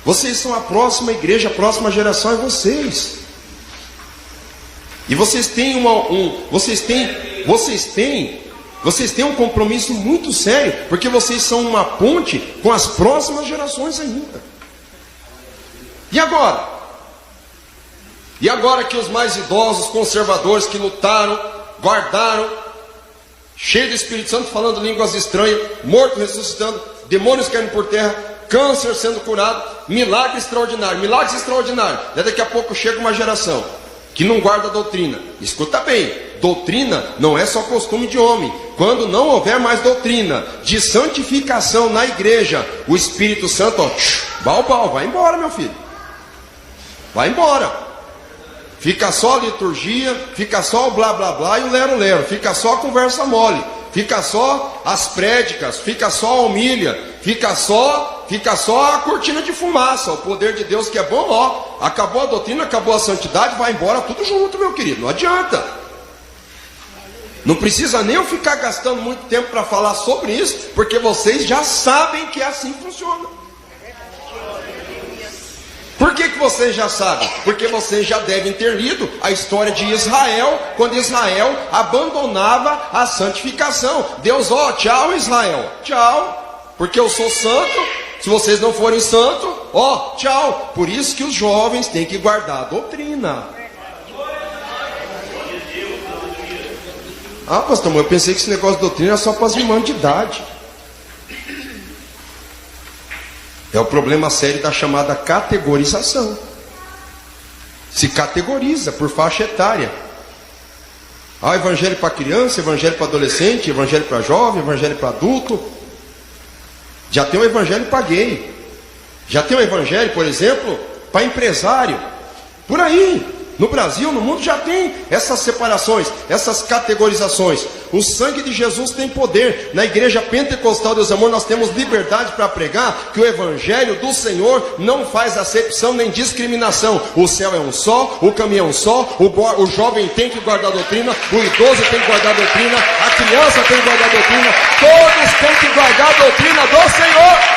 Vocês são a próxima igreja, a próxima geração é vocês. E vocês têm vocês têm um compromisso muito sério, porque vocês são uma ponte com as próximas gerações ainda. E agora? E agora que os mais idosos, conservadores que lutaram, guardaram, cheio do Espírito Santo, falando línguas estranhas, morto ressuscitando, demônios caindo por terra, câncer sendo curado, milagre extraordinário, milagres extraordinários. Daqui a pouco chega uma geração que não guarda a doutrina. Escuta bem, doutrina não é só costume de homem. Quando não houver mais doutrina de santificação na igreja, o Espírito Santo, ó, vai embora, meu filho. Vai embora. Fica só a liturgia, fica só o blá blá blá e o lero lero, fica só a conversa mole, fica só as prédicas, fica só a homilha, fica só a cortina de fumaça. O poder de Deus que é bom, ó, acabou a doutrina, acabou a santidade, vai embora tudo junto, meu querido, não adianta. Não precisa nem eu ficar gastando muito tempo para falar sobre isso, porque vocês já sabem que é assim que funciona. Por que vocês já sabem? Porque vocês já devem ter lido a história de Israel, quando Israel abandonava a santificação. Deus, ó, tchau Israel, tchau, porque eu sou santo. Se vocês não forem santos, ó, tchau. Por isso que os jovens têm que guardar a doutrina. Ah, pastor, eu pensei que esse negócio de doutrina era só para as irmãs de idade. É o problema sério da chamada categorização. Se categoriza por faixa etária. Ah, evangelho para criança, evangelho para adolescente, evangelho para jovem, evangelho para adulto. Já tem um evangelho para gay. Já tem um evangelho, por exemplo, para empresário. Por aí. No Brasil, no mundo já tem essas separações, essas categorizações. O sangue de Jesus tem poder. Na igreja pentecostal, Deus amor, nós temos liberdade para pregar que o evangelho do Senhor não faz acepção nem discriminação. O céu é um só, o caminho é um só, o jovem tem que guardar a doutrina, o idoso tem que guardar a doutrina, a criança tem que guardar a doutrina, todos têm que guardar a doutrina do Senhor.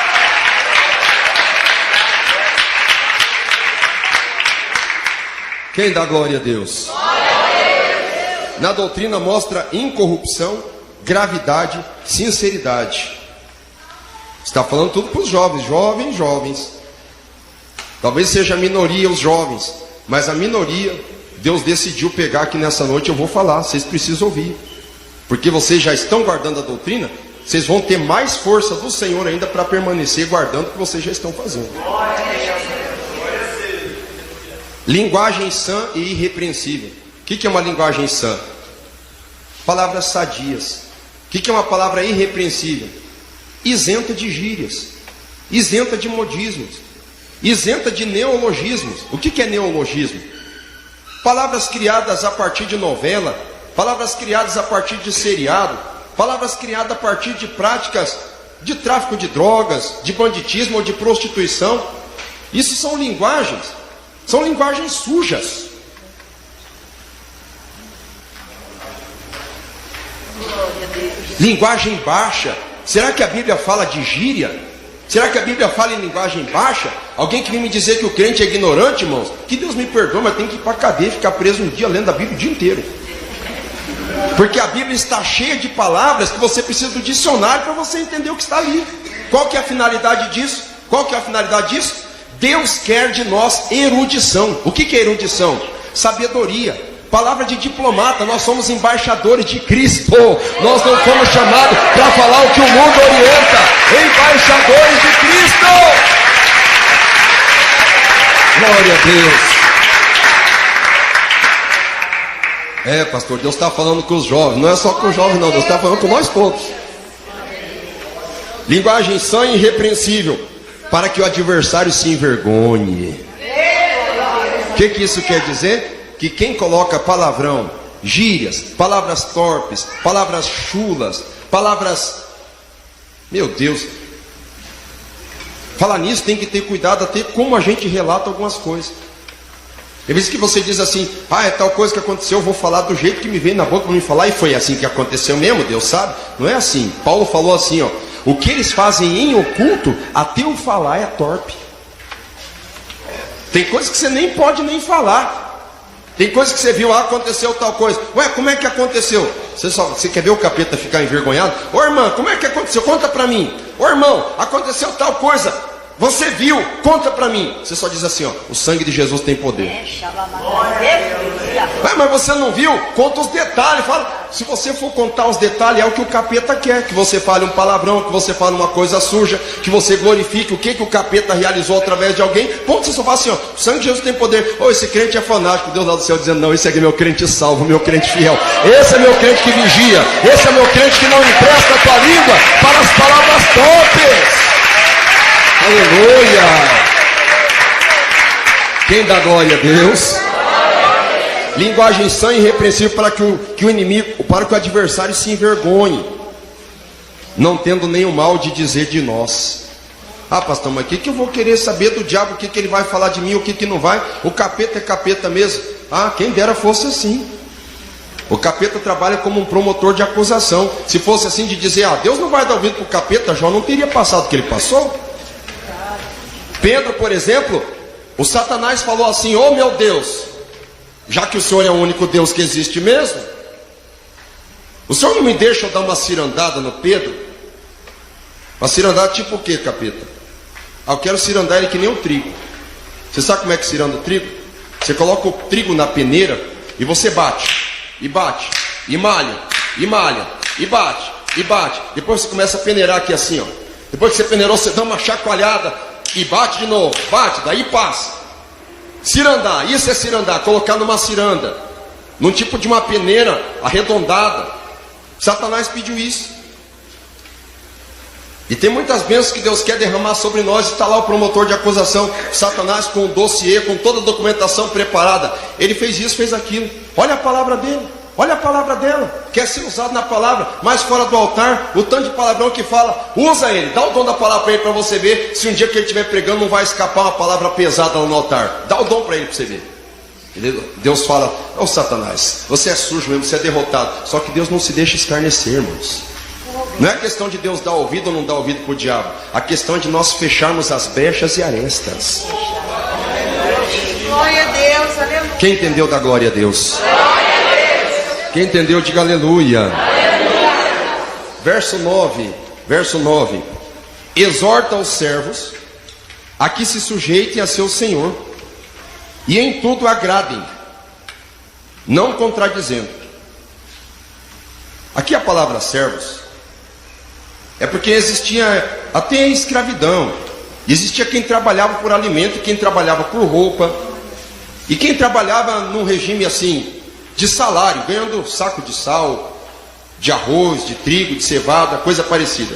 Quem dá glória a Deus? Na doutrina mostra incorrupção, gravidade, sinceridade. Está falando tudo para os jovens, jovens. Talvez seja a minoria os jovens, mas a minoria, Deus decidiu pegar aqui nessa noite, eu vou falar, vocês precisam ouvir. Porque vocês já estão guardando a doutrina, vocês vão ter mais força do Senhor ainda para permanecer guardando o que vocês já estão fazendo. Linguagem sã e irrepreensível. O que é uma linguagem sã? Palavras sadias. O que é uma palavra irrepreensível? Isenta de gírias, isenta de modismos, isenta de neologismos. O que é neologismo? Palavras criadas a partir de novela, palavras criadas a partir de seriado, palavras criadas a partir de práticas de tráfico de drogas, de banditismo ou de prostituição. Isso são linguagens sujas. Linguagem baixa. Será que a Bíblia fala de gíria? Será que a Bíblia fala em linguagem baixa? Alguém que vem me dizer que o crente é ignorante, irmãos? Que Deus me perdoe, mas tem que ir para a cadeia e ficar preso um dia lendo a Bíblia o dia inteiro. Porque a Bíblia está cheia de palavras que você precisa do dicionário para você entender o que está ali. Qual que é a finalidade disso? Deus quer de nós erudição. O que é erudição? Sabedoria. Palavra de diplomata. Nós somos embaixadores de Cristo. Nós não fomos chamados para falar o que o mundo orienta. Embaixadores de Cristo. Glória a Deus. Pastor, Deus está falando com os jovens. Não é só com os jovens não, Deus está falando com nós todos. Linguagem sã e irrepreensível, para que o adversário se envergonhe. O que isso quer dizer? Que quem coloca palavrão, gírias, palavras torpes, palavras chulas, palavras... Meu Deus. Falar nisso tem que ter cuidado até como a gente relata algumas coisas. Às vezes que você diz assim, é tal coisa que aconteceu, eu vou falar do jeito que me veio na boca para me falar, e foi assim que aconteceu mesmo, Deus sabe. Não é assim. Paulo falou assim, ó. O que eles fazem em oculto, até eu falar é torpe. Tem coisas que você nem pode nem falar. Tem coisas que você viu, aconteceu tal coisa. Ué, como é que aconteceu? Você quer ver o capeta ficar envergonhado? Ô irmã, como é que aconteceu? Conta pra mim. Ô irmão, aconteceu tal coisa. Você viu? Conta para mim. Você só diz assim, ó, o sangue de Jesus tem poder. Mas você não viu? Conta os detalhes. Fala. Se você for contar os detalhes, é o que o capeta quer. Que você fale um palavrão, que você fale uma coisa suja, que você glorifique o que o capeta realizou através de alguém. Ponto, você só fala assim, ó, o sangue de Jesus tem poder. Oh, esse crente é fanático. Deus lá do céu dizendo, não, esse aqui é meu crente salvo, meu crente fiel. Esse é meu crente que vigia. Esse é meu crente que não empresta a tua língua para as palavras torpes. Aleluia! Quem dá glória a Deus? Linguagem sã e irrepreensível para que o inimigo, para que o adversário se envergonhe, não tendo nenhum mal de dizer de nós. Ah, pastor, mas o que eu vou querer saber do diabo? O que ele vai falar de mim, o que não vai? O capeta é capeta mesmo. Ah, quem dera fosse assim. O capeta trabalha como um promotor de acusação. Se fosse assim de dizer, ah, Deus não vai dar ouvido para o capeta, Jó não teria passado o que ele passou. Pedro, por exemplo, o Satanás falou assim, oh meu Deus, já que o Senhor é o único Deus que existe mesmo, o Senhor não me deixa eu dar uma cirandada no Pedro? Uma cirandada tipo o que, capeta? Ah, eu quero cirandar ele que nem o trigo. Você sabe como é que ciranda o trigo? Você coloca o trigo na peneira e você bate, e bate, e malha, e malha, e bate, e bate. Depois você começa a peneirar aqui assim, ó. Depois que você peneirou, você dá uma chacoalhada e bate de novo, bate, daí passa. Cirandar, isso é cirandar, colocar numa ciranda, num tipo de uma peneira arredondada. Satanás pediu isso. E tem muitas bênçãos que Deus quer derramar sobre nós. Está lá o promotor de acusação, Satanás, com o dossiê, com toda a documentação preparada. Ele fez isso, fez aquilo. Olha a palavra dele, olha a palavra dela. Quer ser usado na palavra, mas fora do altar, o tanto de palavrão que fala, usa ele, dá o dom da palavra para ele, para você ver se um dia que ele estiver pregando não vai escapar uma palavra pesada lá no altar. Dá o dom para ele, para você ver. Deus fala, ô Satanás, você é sujo mesmo, você é derrotado. Só que Deus não se deixa escarnecer, irmãos. Não é questão de Deus dar ouvido ou não dar ouvido para o diabo. A questão é de nós fecharmos as brechas e arestas.
Glória a Deus, aleluia.
Quem entendeu da glória a Deus? Quem entendeu, diga aleluia. Aleluia. Verso 9. Exorta os servos a que se sujeitem a seu Senhor e em tudo agradem, não contradizendo. Aqui a palavra servos é porque existia até a escravidão. Existia quem trabalhava por alimento, quem trabalhava por roupa, e quem trabalhava num regime assim, de salário, ganhando saco de sal, de arroz, de trigo, de cevada, coisa parecida.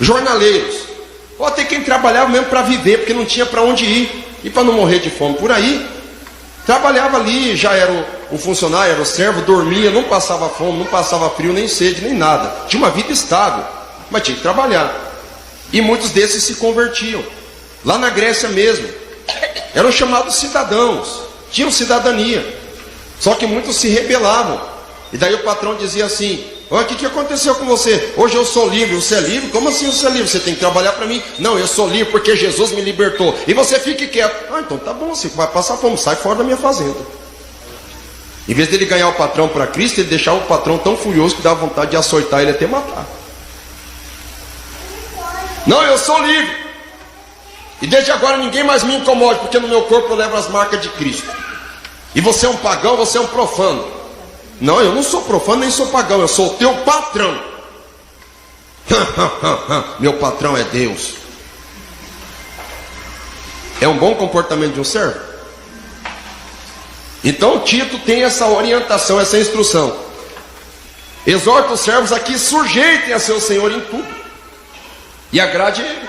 Jornaleiros, ou até quem trabalhava mesmo para viver, porque não tinha para onde ir, e para não morrer de fome por aí, trabalhava ali, já era o funcionário, era o servo, dormia, não passava fome, não passava frio, nem sede, nem nada. Tinha uma vida estável, mas tinha que trabalhar. E muitos desses se convertiam. Lá na Grécia mesmo, eram chamados cidadãos, tinham cidadania. Só que muitos se rebelavam. E daí o patrão dizia assim, o que aconteceu com você? Hoje eu sou livre. Você é livre? Como assim você é livre? Você tem que trabalhar para mim? Não, eu sou livre porque Jesus me libertou. E você fique quieto. Ah, então tá bom, você vai passar fome, sai fora da minha fazenda. Em vez dele ganhar o patrão para Cristo, ele deixava o patrão tão furioso que dava vontade de açoitar ele até matar. Não, eu sou livre. E desde agora ninguém mais me incomode, porque no meu corpo eu levo as marcas de Cristo. E você é um pagão, você é um profano. Não, eu não sou profano nem sou pagão, eu sou o teu patrão. Meu patrão é Deus. É um bom comportamento de um servo? Então Tito tem essa orientação, essa instrução. Exorta os servos a que sujeitem a seu Senhor em tudo e agrade ele.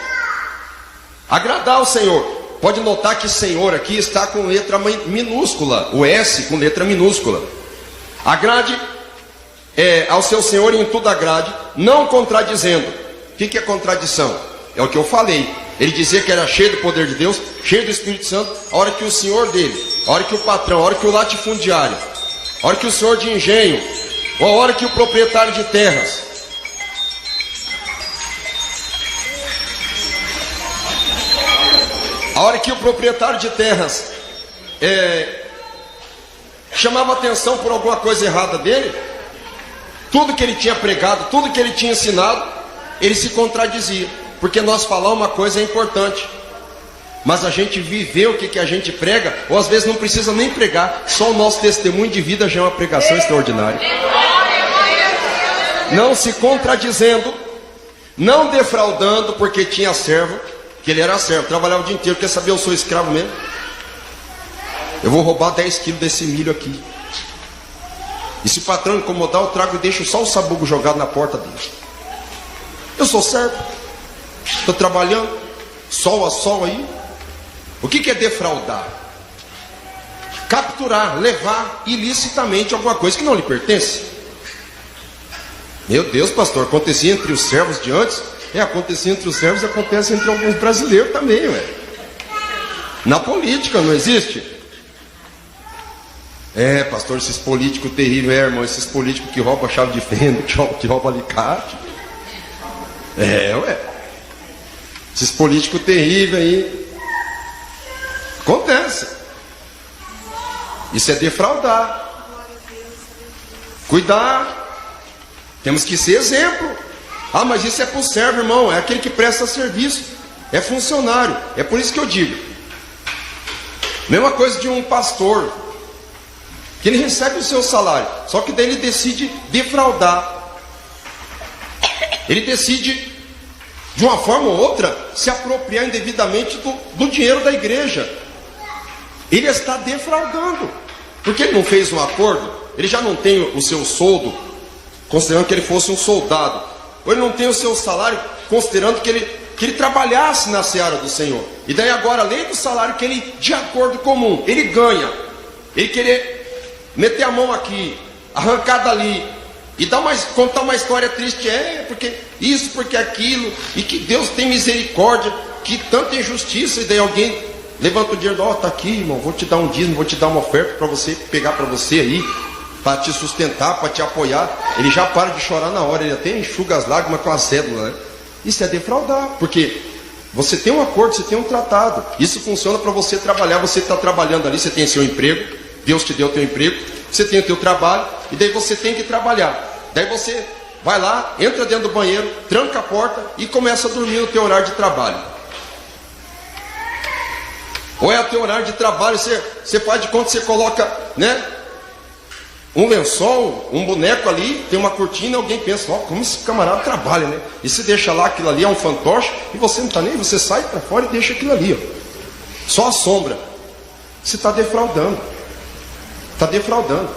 Agradar ao Senhor. Pode notar que Senhor aqui está com letra minúscula, o S com letra minúscula. Agrade ao seu Senhor e em tudo agrade, não contradizendo. O que é contradição? É o que eu falei. Ele dizia que era cheio do poder de Deus, cheio do Espírito Santo. A hora que o senhor dele, a hora que o patrão, a hora que o latifundiário, a hora que o senhor de engenho, ou a hora que o proprietário de terras, a hora que o proprietário de terras chamava atenção por alguma coisa errada dele, tudo que ele tinha pregado, tudo que ele tinha ensinado, ele se contradizia. Porque nós falar uma coisa é importante, mas a gente viveu o que a gente prega, ou às vezes não precisa nem pregar, só o nosso testemunho de vida já é uma pregação extraordinária. Não se contradizendo, não defraudando, porque tinha servo, que ele era servo, trabalhava o dia inteiro. Quer saber, eu sou escravo mesmo, eu vou roubar 10 quilos desse milho aqui, e se o patrão incomodar, eu trago e deixo só o sabugo jogado na porta dele. Eu sou servo, estou trabalhando, sol a sol aí. O que é defraudar? Capturar, levar ilicitamente alguma coisa que não lhe pertence. Meu Deus, pastor, acontecia entre os servos de antes? Acontecia entre os servos e acontece entre alguns brasileiros também, ué. Na política não existe? Pastor, esses políticos terríveis, irmão, esses políticos que roubam a chave de fenda, que roubam alicate. Esses políticos terríveis aí. Acontece. Isso é defraudar. Cuidar. Temos que ser exemplo. Mas isso é para o servo, irmão. É aquele que presta serviço. É funcionário. É por isso que eu digo. Mesma coisa de um pastor, que ele recebe o seu salário, só que daí ele decide defraudar. Ele decide, de uma forma ou outra, se apropriar indevidamente do dinheiro da igreja. Ele está defraudando, porque ele não fez um acordo. Ele já não tem o seu soldo, considerando que ele fosse um soldado, ou ele não tem o seu salário, considerando que ele trabalhasse na seara do Senhor. E daí agora, além do salário que ele, de acordo comum, ele ganha, ele querer meter a mão aqui, arrancar dali, e contar uma história triste, porque isso, porque aquilo, e que Deus tem misericórdia, que tanta injustiça. E daí alguém levanta o dinheiro, está aqui, irmão, vou te dar um dízimo, vou te dar uma oferta para você pegar para você aí, para te sustentar, para te apoiar. Ele já para de chorar na hora, ele até enxuga as lágrimas com a cédula, né? Isso é defraudar, porque você tem um acordo, você tem um tratado. Isso funciona para você trabalhar. Você está trabalhando ali, você tem seu emprego, Deus te deu o teu emprego, você tem o teu trabalho, e daí você tem que trabalhar. Daí você vai lá, entra dentro do banheiro, tranca a porta e começa a dormir no teu horário de trabalho. Ou é o teu horário de trabalho, você faz de conta que você coloca, né, um lençol, um boneco ali, tem uma cortina, alguém pensa, como esse camarada trabalha, né? E se deixa lá, aquilo ali é um fantoche, e você não está nem, você sai para fora e deixa aquilo ali, só a sombra. Você está defraudando. Está defraudando.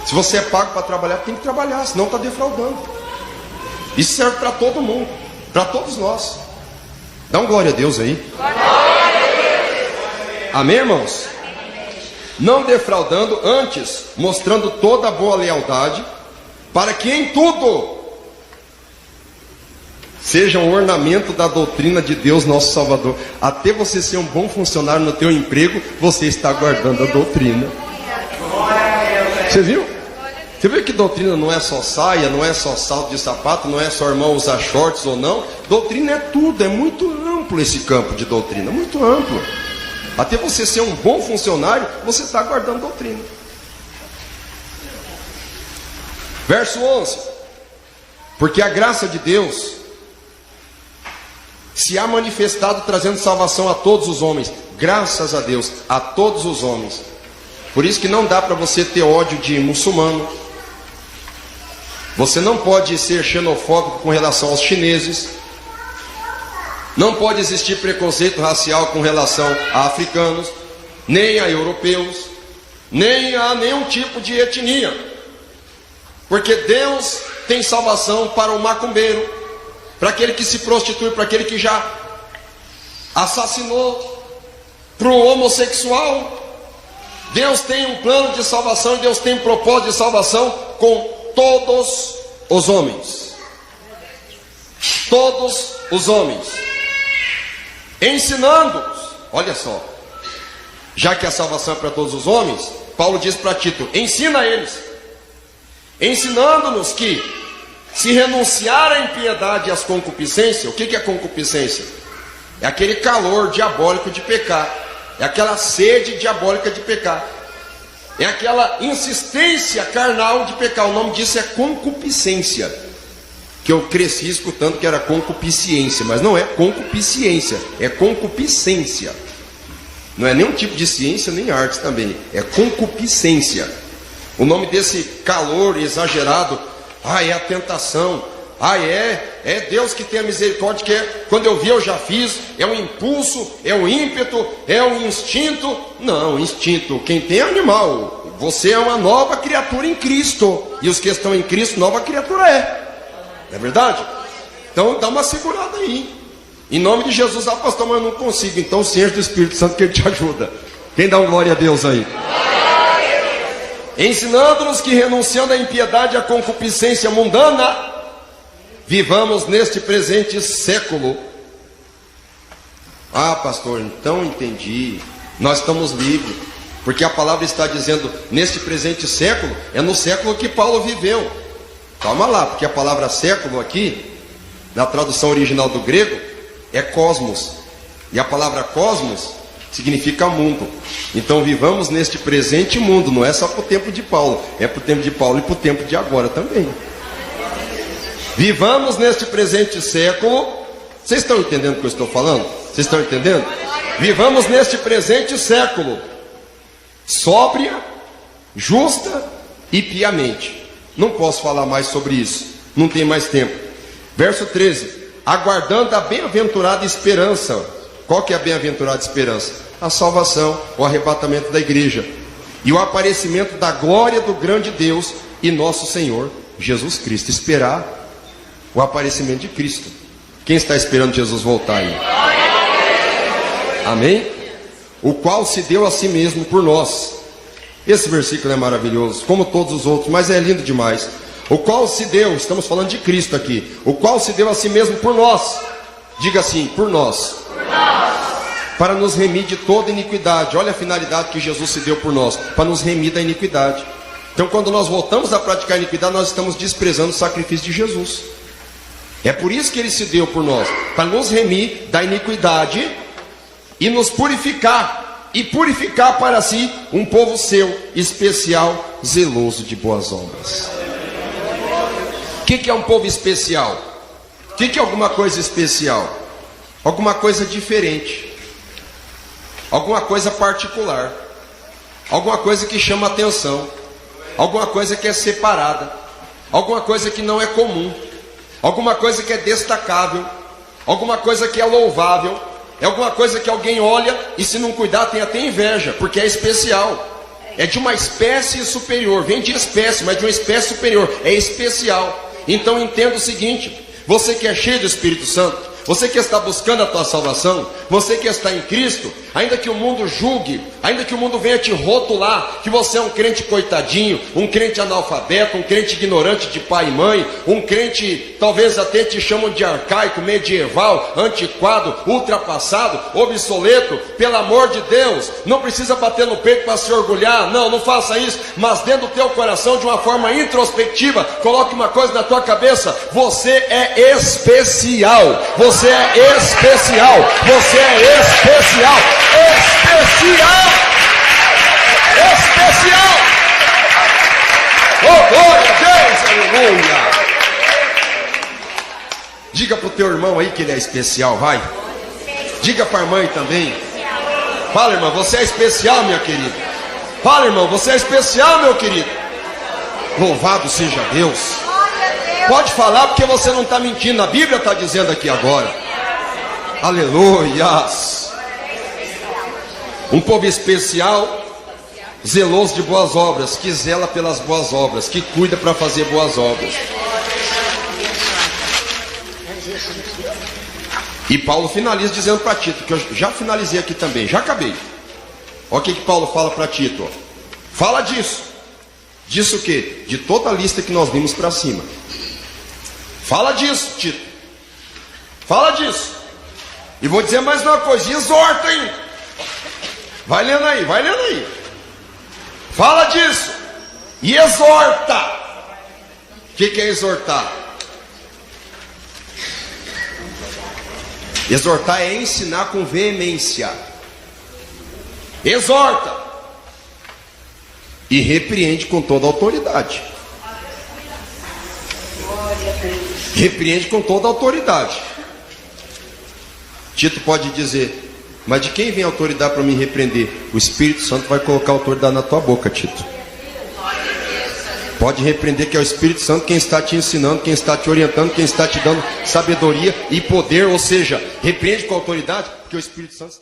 Se você é pago para trabalhar, tem que trabalhar, senão está defraudando. Isso serve para todo mundo, para todos nós. Dá um glória a Deus aí. Amém, irmãos? Não defraudando, antes mostrando toda a boa lealdade, para que em tudo seja um ornamento da doutrina de Deus nosso Salvador. Até você ser um bom funcionário no teu emprego, você está guardando a doutrina. Você viu? Você viu que doutrina não é só saia, não é só salto de sapato, não é só irmão usar shorts ou não. Doutrina é tudo, é muito amplo esse campo de doutrina, muito amplo. Até você ser um bom funcionário, você está guardando doutrina. Verso 11. Porque a graça de Deus se há manifestado trazendo salvação a todos os homens. Graças a Deus, a todos os homens. Por isso que não dá para você ter ódio de muçulmano. Você não pode ser xenofóbico com relação aos chineses. Não pode existir preconceito racial com relação a africanos, nem a europeus, nem a nenhum tipo de etnia. Porque Deus tem salvação para o macumbeiro, para aquele que se prostitui, para aquele que já assassinou, para o homossexual. Deus tem um plano de salvação e Deus tem um propósito de salvação com todos os homens. Todos os homens. Ensinando-os, olha só, já que a salvação é para todos os homens, Paulo diz para Tito, ensina eles, ensinando-nos que se renunciar à impiedade e às concupiscências. O que é concupiscência? É aquele calor diabólico de pecar, é aquela sede diabólica de pecar, é aquela insistência carnal de pecar. O nome disso é concupiscência, que eu cresci escutando que era concupiscência, mas não é concupiscência, é concupiscência. Não é nenhum tipo de ciência nem arte também, é concupiscência. O nome desse calor exagerado, é a tentação, é Deus que tem a misericórdia, que é, quando eu vi eu já fiz, é um impulso, é um ímpeto, é um instinto. Não, instinto, quem tem é animal. Você é uma nova criatura em Cristo, e os que estão em Cristo, nova criatura é. Não é verdade? Então dá uma segurada aí. Em nome de Jesus, pastor, mas eu não consigo. Então seja do Espírito Santo que Ele te ajuda. Quem dá um glória a Deus aí? Ensinando-nos que, renunciando à impiedade e à concupiscência mundana, vivamos neste presente século. Pastor, então entendi. Nós estamos livres, porque a palavra está dizendo neste presente século, é no século que Paulo viveu. Calma lá, porque a palavra século aqui, na tradução original do grego, é cosmos. E a palavra cosmos significa mundo. Então vivamos neste presente mundo, não é só para o tempo de Paulo, é para o tempo de Paulo e para o tempo de agora também. Vivamos neste presente século. Vocês estão entendendo o que eu estou falando? Vocês estão entendendo? Vivamos neste presente século, sóbria, justa e piamente. Não posso falar mais sobre isso, não tem mais tempo. Verso 13: aguardando a bem-aventurada esperança. Qual que é a bem-aventurada esperança? A salvação, o arrebatamento da igreja e o aparecimento da glória do grande Deus e nosso Senhor Jesus Cristo. Esperar o aparecimento de Cristo. Quem está esperando Jesus voltar aí? Amém? O qual se deu a si mesmo por nós. Esse versículo é maravilhoso, como todos os outros, mas é lindo demais. O qual se deu, estamos falando de Cristo aqui, o qual se deu a si mesmo por nós. Diga assim, por nós. Para nos remir de toda iniquidade. Olha a finalidade que Jesus se deu por nós, para nos remir da iniquidade. Então quando nós voltamos a praticar a iniquidade, nós estamos desprezando o sacrifício de Jesus. É por isso que Ele se deu por nós, para nos remir da iniquidade e nos purificar. E purificar para si um povo seu, especial, zeloso de boas obras. O que é um povo especial? O que é alguma coisa especial? Alguma coisa diferente, alguma coisa particular, alguma coisa que chama atenção, alguma coisa que é separada, alguma coisa que não é comum, alguma coisa que é destacável, alguma coisa que é louvável, é alguma coisa que alguém olha e, se não cuidar, tem até inveja, porque é especial, é de uma espécie superior. Vem de espécie, mas de uma espécie superior, é especial. Então entenda o seguinte: você que é cheio do Espírito Santo, você que está buscando a tua salvação, você que está em Cristo, ainda que o mundo julgue, ainda que o mundo venha te rotular que você é um crente coitadinho, um crente analfabeto, um crente ignorante de pai e mãe, um crente, talvez até te chamam de arcaico, medieval, antiquado, ultrapassado, obsoleto, pelo amor de Deus, não precisa bater no peito para se orgulhar, não faça isso, mas dentro do teu coração, de uma forma introspectiva, coloque uma coisa na tua cabeça: você é especial, você é especial, você é especial, especial, especial. Oh, glória a Deus, aleluia. Diga para o teu irmão aí que ele é especial, vai. Diga para a irmã também. Fala, irmã, você é especial, minha querida. Fala, irmão, você é especial, meu querido. Louvado seja Deus. Pode falar, porque você não está mentindo. A Bíblia está dizendo aqui agora. Aleluias. Um povo especial, zeloso de boas obras, que zela pelas boas obras, que cuida para fazer boas obras. E Paulo finaliza dizendo para Tito, que eu já finalizei aqui também, já acabei. Olha o que Paulo fala para Tito. Fala disso. Disso o quê? De toda a lista que nós vimos para cima. Fala disso, Tito. Fala disso. E vou dizer mais uma coisa, exorta ainda. Vai lendo aí, vai lendo aí. Fala disso. E exorta. O que é exortar? Exortar é ensinar com veemência. Exorta. E repreende com toda a autoridade.
Glória a Deus.
Repreende com toda a autoridade. Tito pode dizer: mas de quem vem a autoridade para me repreender? O Espírito Santo vai colocar a autoridade na tua boca, Tito. Pode repreender, que é o Espírito Santo quem está te ensinando, quem está te orientando, quem está te dando sabedoria e poder. Ou seja, repreende com autoridade, porque o Espírito Santo está...